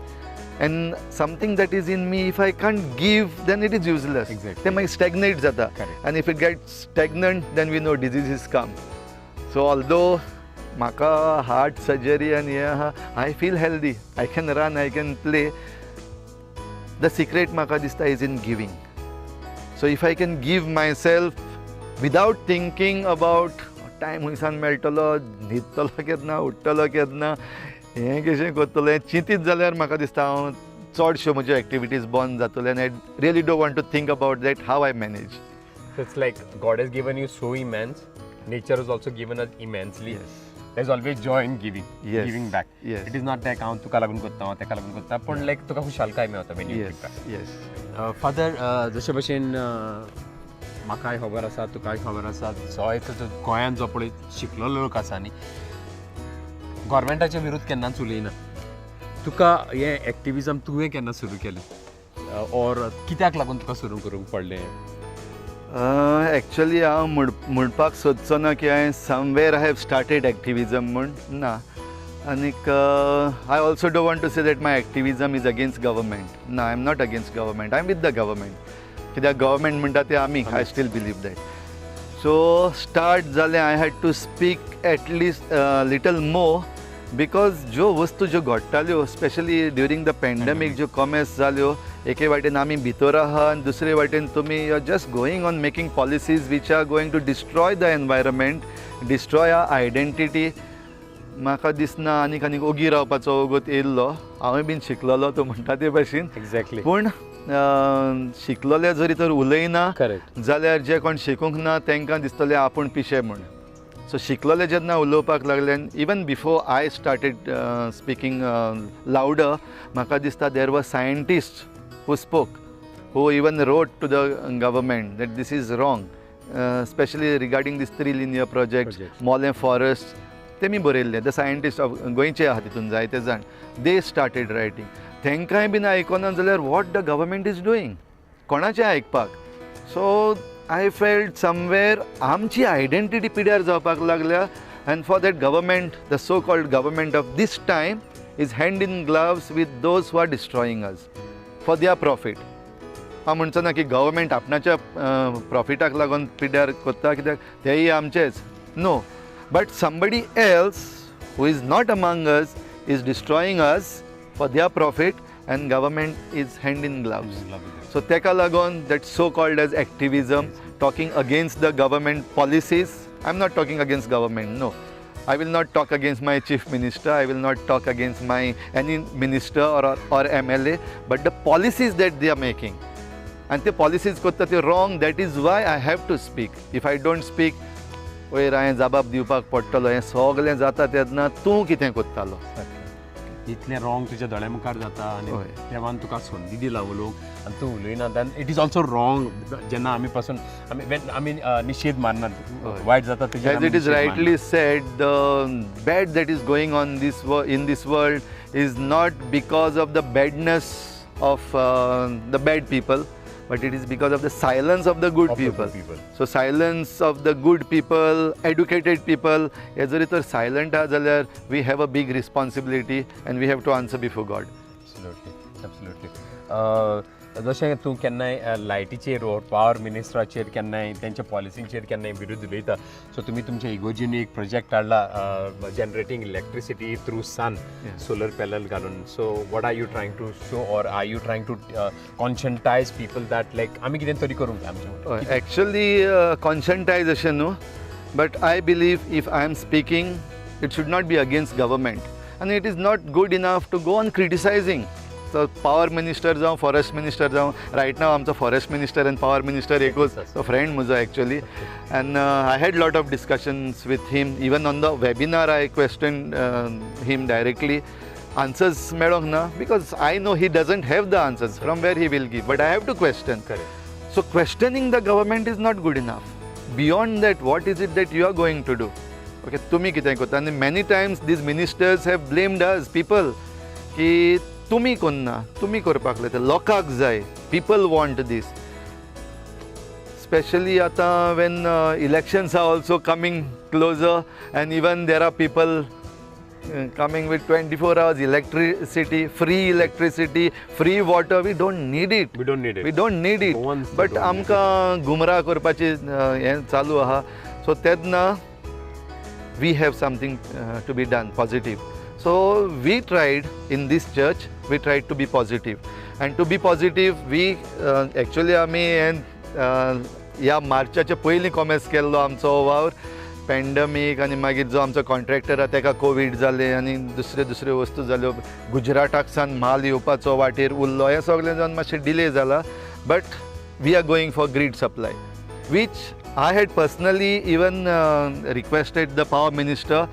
and something that is in me, if I can't give, then it is useless. Exactly. Then my stagnate jata. Correct. And if it gets stagnant, then we know diseases come. So although maka heart surgery and yeah, I feel healthy. I can run, I can play. The secret maka dista is in giving. So if I can give myself without thinking about time huisan meltalo, न्हिदतलो केदना, उठतलो केदना, हें कशें करतलें चिंतीत जाल्यार म्हाका दिसता हांव चडश्यो म्हज्यो एक्टिविटीज बंद जातल्यो आनी I really don't want to think about that how I manage. It's like God has given you so immense. Nature has also given us immensely. Yes. There's always joy in giving. Yes. Giving back. Yes. It is not like हांव तुका लागून करता हांव तेका लागून करता पण लायक तुका खुशालकाय मेळटा when you yes give back. Yes father जशे भशेन म्हाकाय खबर आसा तुकाय खबर आसा जो जो गोंयांत जो पळय शिकलेलो लोक आसा न्ही गव्हर्मेंटाच्या विरुद्ध केन्नाच उलयना. तुका हें एक्टिविजम तुवें केन्ना सुरू केलें और कित्याक लागून तुका सुरू करूंक पडलें? एक्चुअली हांव म्हणपाक सोदचो ना की हांवें somewhere I have started activism म्हूण ना आनीक I also don't want to say that my activism is against government. ना I am not against government, I am with the government कित्याक गव्हर्मेंट म्हणटा ते आमी. I still believe that. So start जालें I had to speak at least little more because ज्यो वस्तू ज्यो घडटाल्यो स्पेशली ड्युरींग द पॅन्डेमीक ज्यो कॉमेस जाल्यो एके वाटेन आमी भितर आहा आनी दुसरे वाटेन तुमी you are just going on making policies which are going to destroy the environment, destroy our identity. म्हाका दिसना आनीक ओगी रावपाचो वगत येयल्लो. हांवें बीन शिकलेलो तूं म्हणटा ते भाशेन. एक्झॅक्टली. पूण शिकलोले जरी तर उलयना करेक्ट. जाल्यार जे कोण शिकूंक ना तांकां दिसतलें आपूण पिशे म्हूण. सो शिकलोले जेन्ना उलोवपाक लागले even before I started speaking louder म्हाका दिसता there were scientist who spoke, who even wrote to the government that this is wrong, especially regarding this 3 linear projects, Molle forests. तेमी बरयल्ले द सायंटिस्ट ऑफ गोंयचे आहा तितून जायते जाण they started writing. तांकांय बीन आयकोना जाल्यार what the government is doing कोणाचें आयकपाक. सो आय फेल्ट समवेर आमची आयडेंटिटी पिड्यार जावपाक लागल्या and for that government the so called government of this time is hand in gloves with those who are destroying us for their profit. हांव म्हणचो ना की गव्हर्मेंट आपणाच्या प्रॉफिटाक लागून पिड्यार कोत्ता कित्याक तेय आमचेच. No, but somebody else who is not among us is destroying us for their profit and government is hand in gloves. So तेका लागून that so called as activism talking against the government policies. I am not talking against government. No, I will not talk against my chief minister, I will not talk against any minister or MLA, but the policies that they are making. And the policies kotta te wrong, that is why I have to speak. If I don't speak, वयर हांवें जबाब दिवपाक पडटलो. हें सगळें जाता तेन्ना तूं कितें कोत्तालो. इतलें रॉंग तुज्या दोळ्या मुखार जाता आनी हय. देवान तुका संदी दिला उलोवंक आनी तूं उलयना then it is also wrong. जेन्ना आमी पासून आमी निशेध मारनात वायट जाता तुजेर. As it is rightly said, the bad that is going on in this world is not because of the badness of the bad people, but it is because of the silence of the good people. So silence of the good people, educated people, जरी तर silent आहा जाल्यार we have a big responsibility and we have to answer before God. Absolutely. जशें तूं केन्नाय लायटीचेर वा power मिनिस्टराचेर केन्नाय तेंच्या पॉलिसींचेर केन्नाय विरुद्ध उलयता. सो तुमी तुमच्या इगोजीन एक प्रोजेक्ट हाडला generating electricity through sun solar panel घालून. So what are you trying to show or are you trying to conscientise people that like आमी कितें तरी करूंक जाय आमचें? Actually, conscientize अशें न्हू, but I believe if I am speaking, it should not be against government, and it is not good enough to go on criticizing. So power minister जावं forest minister जावं, right now आमचो forest minister and power minister एकूच, so friend म्हजो actually, and I had lot of discussions with him. Even on the webinar I questioned him directly. Answers मेळोंक ना because I know he doesn't have the answers from where he will give, but I have to question. Correct. So questioning the government is not good enough. Beyond that, what is it that you are going to do? Okay तुमी कितें करता आनी many times these ministers have blamed us people की तुमी करना तुमी करपाक लायता लोकांक जाय पीपल वॉन्ट दीस स्पेशली आतां when elections are also coming closer and even there are people coming with 24 hours electricity, free electricity, free water. We don't need it. We don't need it. We don't need it. No one's But don't need आमकां गुमराह करपाची हें चालू आहा. So तेन्ना we have something to be done positive. So we tried in this church. We tried to be positive, and to be positive, we actually आमी ह्या मार्चाच्या पयलीं कॉमेस केल्लो आमचो वावर. पॅन्डमीक आनी मागीर जो आमचो कॉन्ट्रॅक्टर आहा ताका कोवीड जालें आनी दुसरे वस्तू जाल्यो गुजराताक सान माल येवपाचो वाटेर उरलो हें सगळें जावन मातशें डिले जाला but we are going for grid supply which I had personally even requested the power minister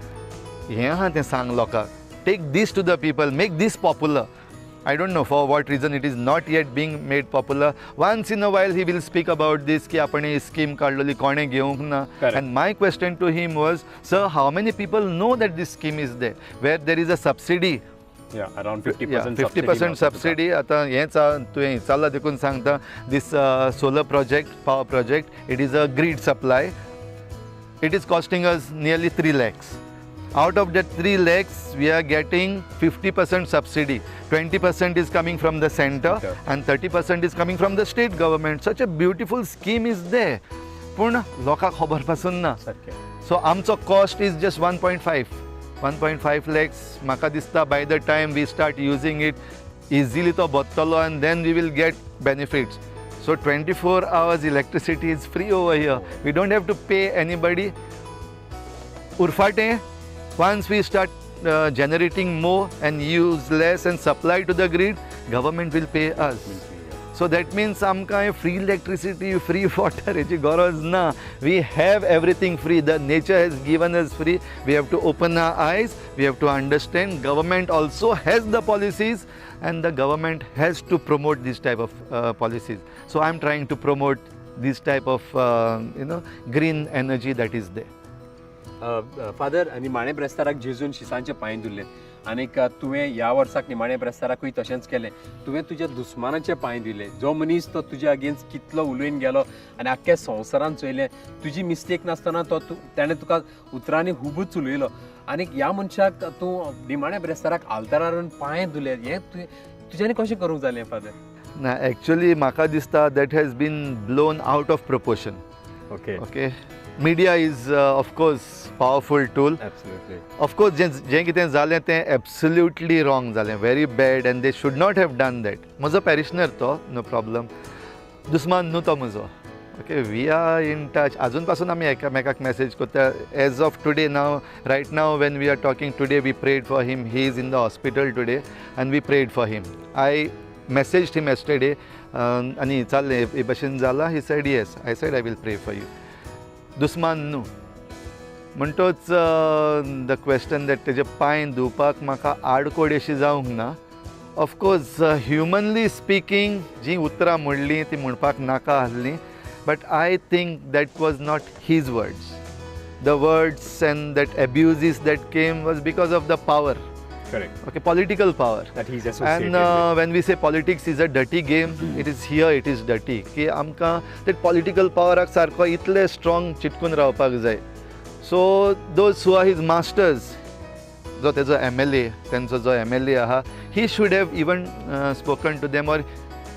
हें आहा तें सांग लोकांक take this to the people make this popular I don't know for what reason it is not yet being made popular. Once in a while he will speak about this ki apane scheme kadloli kone geunk na. And my question to him was, sir, how many people know that this scheme is there where there is a subsidy? Yeah, around 50%. Yeah, 50% subsidy. Ata tu challa dekun sangta this solar project, power project, it is a grid supply. It is costing us nearly 3 lakhs. Out of that 3 lakhs, we are getting 50% subsidy. 20% is coming from the center and 30% is coming from the state government. Such a beautiful scheme is there. पूण लोकांक खबर पासून ना. So आमचो cost is just 1.5 lakhs. म्हाका दिसता by the time we start using it, easily तो बदतलो and then we will get benefits. So 24 hours electricity is free over here. We don't have to pay anybody. Urfate, once we start generating more and use less and supply to the grid, government will pay us. So that means amka free electricity, free water, hechi garaz na. We have everything free. The nature has given us free. We have to open our eyes. We have to understand. Government also has the policies, and the government has to promote this type of policies. So I'm trying to promote this type of green energy that is there. Father निमाणे ब्रेस्ताराक जेजून शिसांचे पांय धुल्ले आनीक तुवें ह्या वर्साक निमाणे ब्रेस्ताराकूय तशेंच केलें तुवें तुज्या दुस्मानाचे पांय धुले जो मनीस तो तुज्या अगेन्स्ट कितलो उलयन गेलो आनी आख्ख्या संवसारान चोयलें तुजी मिस्टेक नासतना तो ताणें तुका उतरांनी हुबूच उलयलो आनीक ह्या मनशाक तूं निमाणे ब्रेस्ताराक आल्तारार पांय धुले हें तुज्यानी कशें करूंक जालें फादर ना एक्चुअली म्हाका दिसता that has been blown out of proportion okay Media is, of course, powerful tool. Absolutely. Of course, जें कितें जालें तें absolutely wrong जालें, very bad, and they should not have done that. म्हजो parishioner तो, no problem. दुस्मान न्हू तो म्हजो. Okay, we are in touch. अजून पासून आमी एकामेकाक message करता. As of today now, right now when we are talking today, we prayed for him. He is in the hospital today, and we prayed for him. I messaged him yesterday, आनी चाल्लें हे भशेन जाला. He said yes. I said I will pray for you. दुस्मान न्हू म्हणटोच the question that तेजे पांय धुवपाक म्हाका आडकोड अशी जावंक ना ऑफकोर्स ह्युमनली स्पिकींग जी उतरां म्हणलीं ती म्हणपाक नाका आसलीं but I think that was not his words the words and that abuses that came was because of the power Correct. Okay, political power. That he's associated and when we say politics is a dirty game, it is here, it is dirty. की आमकां that political power सारको इतले strong चिटकून रावपाक जाय. So those who are his masters, जो तेजो MLA, तेंचो जो MLA आहा, he should have even spoken to them or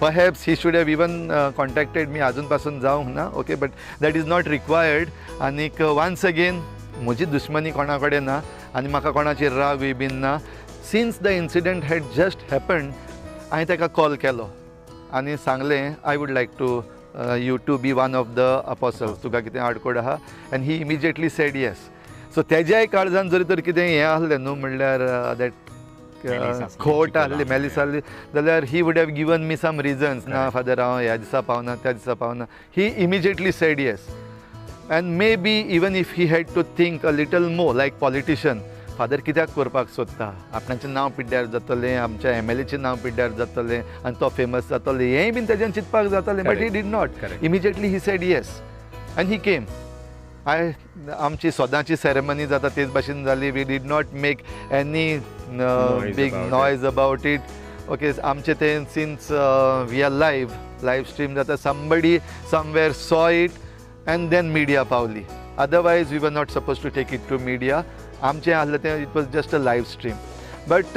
perhaps he should have even contacted me. अजून पासून जावंक ना, okay, but that is not required. आनीक once again, म्हजी दुश्मनी कोणा कडेन ना आनी म्हाका कोणाचेर रागूय बीन ना. Since the incident had just happened, हांवें ताका कॉल केलो आनी सांगलें I would like to you to be one of the apostles. तुका कितें आडकोड आहा and he immediately said yes. So तेज्याय काळजान जरी तर कितें हें आसलें न्हू म्हणल्यार दॅट खोट आसली मॅलिस आसली जाल्यार he would have given me some reasons. ना फादर हांव ह्या दिसा पावना त्या दिसा पावना. He immediately said yes. And maybe even if he had to think a little more like politician, father कित्याक करपाक सोदता आपणाचें नांव पिड्ड्यार जातलें आमच्या MLAचें नांव पिड्ड्यार जातलें आनी तो फेमस जातलें हेंय बीन तेज्यान चिंतपाक जातालें but he did not immediately he said yes आनी ही केम आमची सदांची सेरेमनी जाता तेच भाशेन जाली. We did not make any big noise about it. Okay, आमचे ते since we are live stream जाता, somebody somewhere saw it and then media पावली. Otherwise we were not suppose to take it to media. आमचें आसलें तें it was just a live stream. But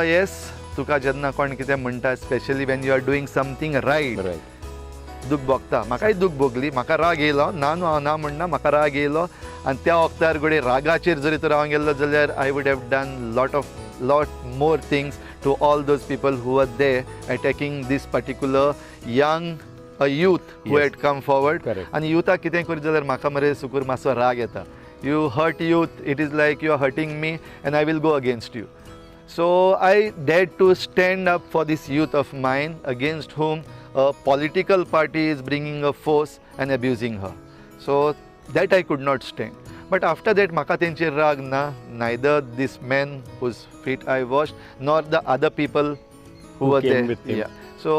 yes, तुका जेन्ना कोण कितें म्हणटा, specially when you are doing something right, दूख भोगता. म्हाकाय दूख भोगली, म्हाका राग येयलो ना, न्हू हांव ना म्हणना, म्हाका राग येयलो. आनी त्या वक्तार घडये रागाचेर जरी तर हांव गेल्लो जाल्यार I would have done lot more things to all those people who were there attacking this particular young youth who had come forward. आनी युथाक कितें करी जाल्यार म्हाका मरे सुकूर मातसो राग येता. You hurt youth, it is like you are hurting me and I will go against you. So I dared to stand up for this youth of mine against whom a political party is bringing a force and abusing her. So that I could not stand. But after that म्हाका तेंचेर राग ना. Neither this man whose feet I washed nor the other people who were there with him. Yeah. So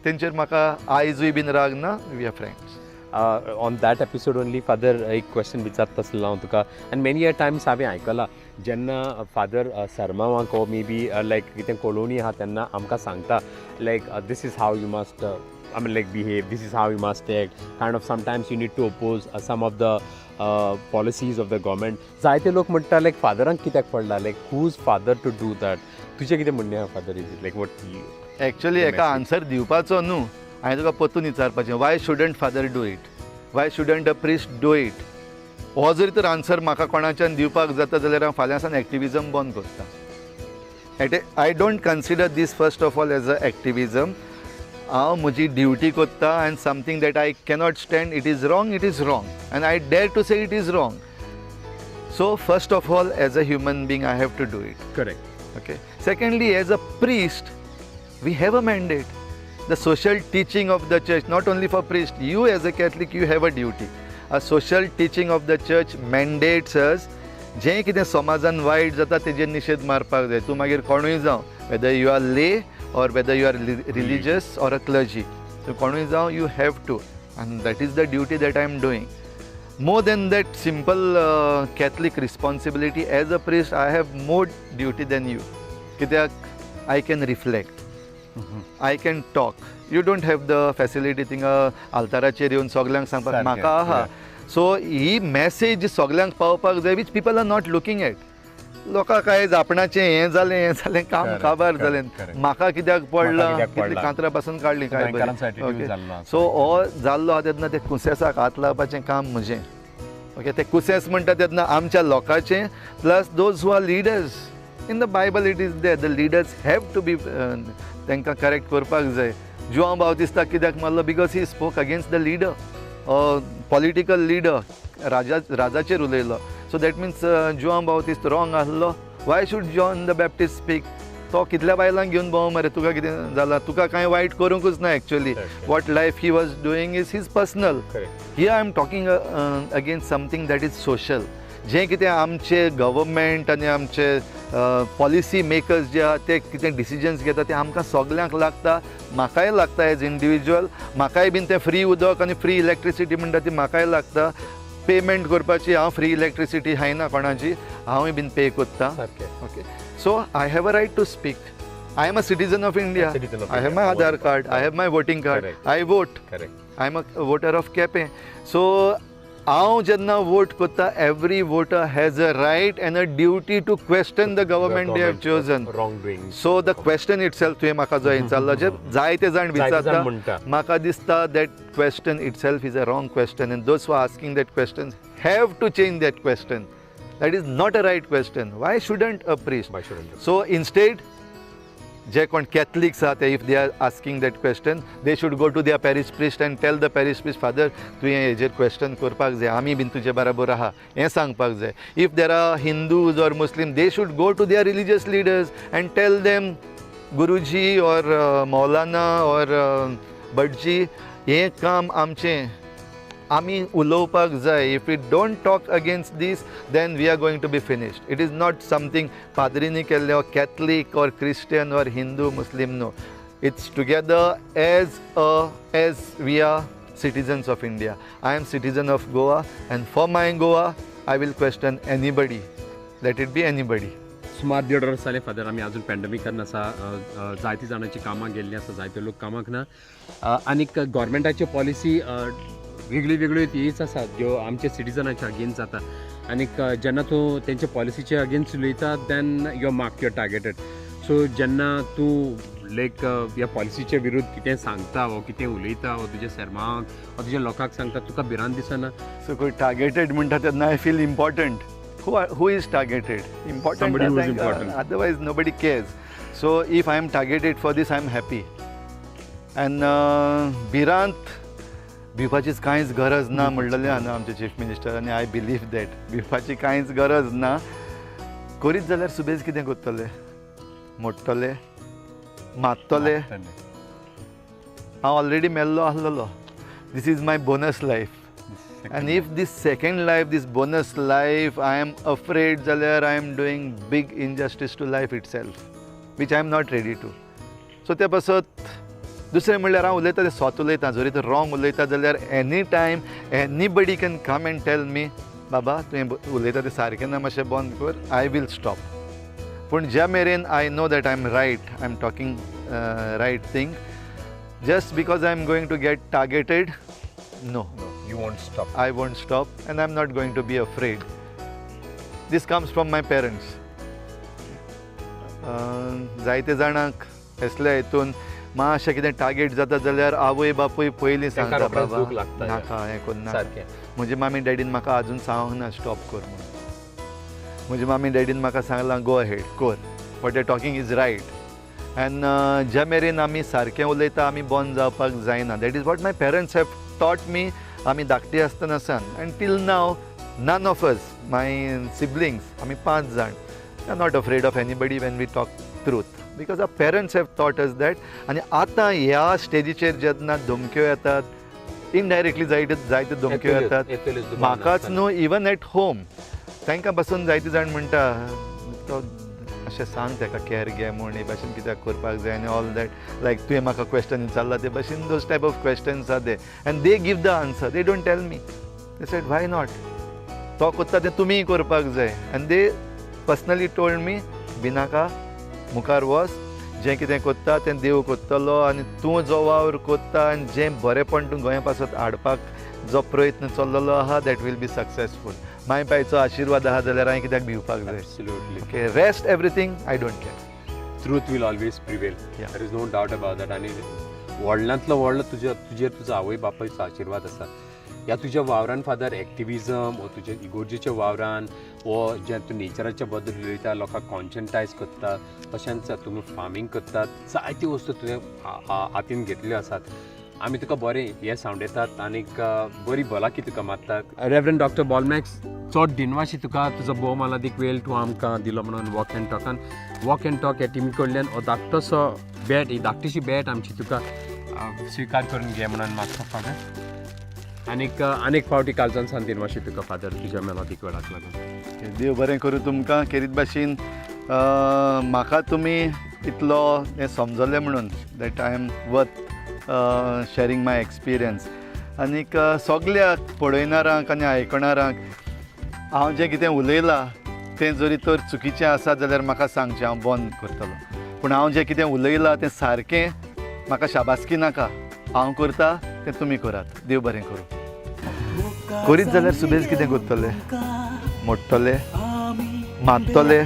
तेंचेर म्हाका आयजूय बीन राग ना. We are friends. On that episode only father एक क्वेश्चन विचारत आसलो हांव तुका. आनी मेनी अ टायम्स हांवें आयकलां जेन्ना father सरमावांक O may be like कितें कोलोनी आहा तेन्ना आमकां सांगता like this is how you must like behave, this is how you must act, kind of sometimes you need to oppose some of the policies of the government. जायते लोक म्हणटा like फादरांक कित्याक पडला, like who is father to do that. तुजें कितें म्हणणें आहा father is like what actually हेका आन्सर दिवपाचो न्हू, हांवें तुका परतून विचारपाचें, why shouldn't father do it, why shouldn't a priest do it. हो जरी तर आन्सर म्हाका कोणाच्यान दिवपाक जाता जाल्यार हांव फाल्यां सावन एक्टिविजम बंद करता. I don't consider this first of all as a activism. हांव म्हजी ड्युटी करता and something that I cannot stand, it is wrong and I dare to say it is wrong. So first of all as a human being I have to do it. Correct. Okay. Secondly, as a priest, we have a mandate. The social teaching of the church, not only for priest, you as a Catholic, you have a duty. A social teaching of the church mandates us, जें कितें समाजान वायट जाता तेजेर निशेध मारपाक जाय. तूं मागीर कोणूय जावं, whether you are lay or whether you are religious or a clergy, so कोणूय जावं, you have to, and that is the duty that I am doing. More than that simple Catholic responsibility, as a priest I have more duty than you. Kityak I can reflect, I can talk. You don't have the facility थिंगा आल्ताराचेर येवन सगल्यांक सांगपाक. म्हाका आहा. So ही message सगल्यांक पावपाक जाय, which people are not looking at. लोकांक काय आपणाचें हें जालें काम काबार जालें, म्हाका कित्याक पडलां, कितली कांतरां पासून काडली काय बरें. सो हो जाल्लो आहा तेन्ना ते कुसेसाक हात लावपाचें काम म्हजें. ओके, ते कुसेस म्हणटा तेन्ना आमच्या लोकांचें, plus those who are leaders. In the Bible it is there, the leaders have to be, तांकां करेक्ट करपाक जाय. जुआंव बावतिस्ताक कित्याक मारलो? Because he spoke against the leader, political leader, राजाचेर उलयलो. सो दॅट मिन्स जुआंव बावतिस्त रॉंग आसलो. Why should John the Baptist speak? तो कितल्या बायलांक घेवन भोंव मरे, तुका कितें जालां? तुका कांय वायट करूंकूच ना actually. What life he was doing is his personal. Here I am talking against something that is social. जें कितें आमचे गव्हर्मेंट आनी आमचे पॉलिसी मेकर्स जे आहा ते कितें डिसिजन्स घेता ते आमकां सगल्यांक लागता. म्हाकाय लागता एज इंडिविज्युअल. म्हाकाय बीन तें फ्री उदक आनी फ्री इलेक्ट्रिसिटी म्हणटा ती म्हाकाय लागता. पेमेंट करपाची हांव फ्री इलेक्ट्रिसिटी हायना कोणाची, हांवूय बीन पे करता. Okay, so I have a right to speak. I am a citizen of India. I have my Aadhaar card, I have my voting card, I vote. I am a voter of Quepem. So हांव जेन्ना vote करता, every voter has a right and a duty to question the government they have chosen. So the question itself तुवें म्हाका जो विचारलो, जे जायते जाण विचारता, म्हाका दिसता that question itself is a wrong question and those who are asking that question have to change that question. That is not a right question. Why shouldn't a priest? So instead जे कोण Catholics आहा ते, if they are asking that question, they should go to their parish priest and tell the parish priest, father तुवें हेजेर question करपाक जाय, आमी bin तुजे बराबर आहा, हें सांगपाक जाय. If there are Hindus or Muslim, they should go to their religious leaders and tell them, guruji or maulana or bhatji, हें काम आमचें, आमी उलोवपाक जाय. If we don't talk against this, then we are going to be finished. It is not something पाद्रीनी केल्लें or Catholic or Christian or Hindu Muslim. No, it's together as we are citizens of India. I am citizen of Goa, and for my Goa, I will question anybody. Let it be anybody. सुमार 1.5 वर्स जाले father आमी अजून पॅन्डमिकान आसा जायती जाणांची कामां गेल्लीं आसा जायते लोक कामाक ना आनीक गव्हर्मेंटाच्यो पॉलिसी वेगळ्यो वेगळ्यो हीच आसा ज्यो आमचे सिटिजनाच्या अगेन्स्ट जाता आनीक जेन्ना तूं तेंचे पॉलिसीचे अगेन्स्ट उलयता then you mark your targeted so जेन्ना तूं लायक ह्या पॉलिसीचे विरुद्ध कितें सांगता वो कितें उलयता वो तुज्या शर्माक वो तुज्या लोकांक सांगता तुका भिरांत दिसना So कोई targeted म्हणटा तेन्ना I feel important. Who is targeted? Important. Somebody who is I think, important. Otherwise nobody cares. So if I am targeted for this, I am happy. And भिरांत भिवपाचीच कांयच गरज ना म्हणलेलें हांगा आमचे चीफ मिनिस्टर आनी आय बिलीव दॅट भिवपाची कांयच गरज ना करीत जाल्यार सुबेज कितें करतले मोडटले मारतले हांव ऑलरेडी मेल्लो आसलेलो this is my bonus life and if this second life, this bonus life, I am afraid जाल्यार I am doing big injustice to life itself, which I am not ready to. So ते पासत दुसरें म्हणल्यार हांव उलयता तें स्वत उलयता जरी तर रॉंग उलयता जाल्यार any time anybody can come and tell me बाबा तुवें उलयता तें सारकें ना मातशें बंद कर आय विल स्टॉप पूण ज्या मेरेन I know that I am right I am talking right thing just because I am going to get targeted no. You won't stop. I won't stop and I'm not going to be afraid. This comes from my parents. जायते जाणांक असल्या हितून मातशें कितें target जाता जाल्यार आवय बापूय पयलीं सांगता बाबा नाका हें कोन्न नाका म्हजी मामी डॅडीन म्हाका आजून सांगूंक ना स्टॉप कर म्हणून म्हजी मामी डॅडीन म्हाका सांगलां गो अहेड कोर what they talking is right and ज्या मेरेन आमी सारकें उलयता आमी बंद जावपाक जायना that is what my parents have taught me आमी धाकटी आसतना सान and till now none of us my siblings आमी 5 जाण are not afraid of anybody when we talk truth because our parents have taught us that आणि आतां ह्या स्टेजीचेर जेन्ना धमक्यो येतात इनडायरेक्टली जायते धमक्यो येतात म्हाकाच न्हू इवन एट होम तांकां पासून जायते जाण म्हणटा तो अशें सांग ताका कॅर घे म्हूण हे भाशेन कित्याक करपाक जाय आनी ऑल दॅट लायक तुवें म्हाका क्वेश्चन विचारला ते भाशेन those type of questions are there and they give the answer they don't tell me they said why not तो कोत्ता तें तुमीय करपाक जाय and they personally told me भिनाका मुखार वच जें कितें कोत्ता तें देव कोत्तलो आनी तूं जो वावर कोत्ता आनी जें बरेंपण तूं गोंया पासत हाडपाक जो प्रयत्न चल्लेलो आहा दॅट वील बी सक्सेसफूल माय पायचो आशिर्वाद आहा जाल्यार हांवें कित्याक भिवपाक जाय Absolutely. Okay rest everything I don't care Truth will always prevail. Yeah. There is no doubt about that. आणि व्हडल्यांतलो व्हडलो तुजेर तुजो आवय बापायचो आशिर्वाद आसा ह्या तुज्या वावरान फादर एक्टिविजम वो तुज्या इगोर्जेच्या वावरान वो जें तूं नेचराच्या बद्दल उलयता लोकांक कॉन्शंटायज करता तशेंच तुमी फार्मींग करतात जायत्यो वस्तू तुवें हातीन घेतल्यो आसात आमी तुका बरें हें सांवडेतात आनीक बरी भलायकी तुका मारतात रेव्हरंड डॉक्टर बॉलमॅक्स चड दिनवाशी तुका तुजो भोवमालादीक वेळ तूं आमकां दिलो म्हणून वॉक एंड टॉकान वॉक एंड टॉक ह्या टिमी कडल्यान हो धाकटोसो बॅट ही धाकटीशी बॅट आमची तुका स्विकार करून घे म्हणून मागता फादर आनीक फावटी कालचान सान दिनवाशी तुका फादर तुज्या मेलोदीक वेळाक लागून देव बरें करूं तुमकां खेरीत भाशेन म्हाका तुमी इतलो हें समजलें म्हणून that I am worth sharing my experience आनीक सगळ्याक पळयणाऱ्यांक आनी आयकणाऱ्यांक हांव जें कितें उलयलां तें जरी तर चुकीचें आसा जाल्यार म्हाका सांगचें हांव बंद करतलो पूण हांव जें कितें उलयलां तें सारकें म्हाका शाबासकी नाका हांव करता तें तुमी करात देव बरें करूं करीत जाल्यार सुबेज कितें करतले मोडटले मारतले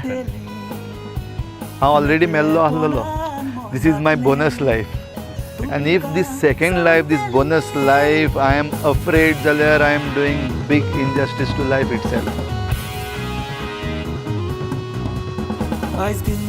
हांव ऑलरेडी मेल्लो आसलेलो this is my bonus life and if this second life, this bonus life, I am afraid जाल्यार I am doing big injustice to life itself. आयज दिन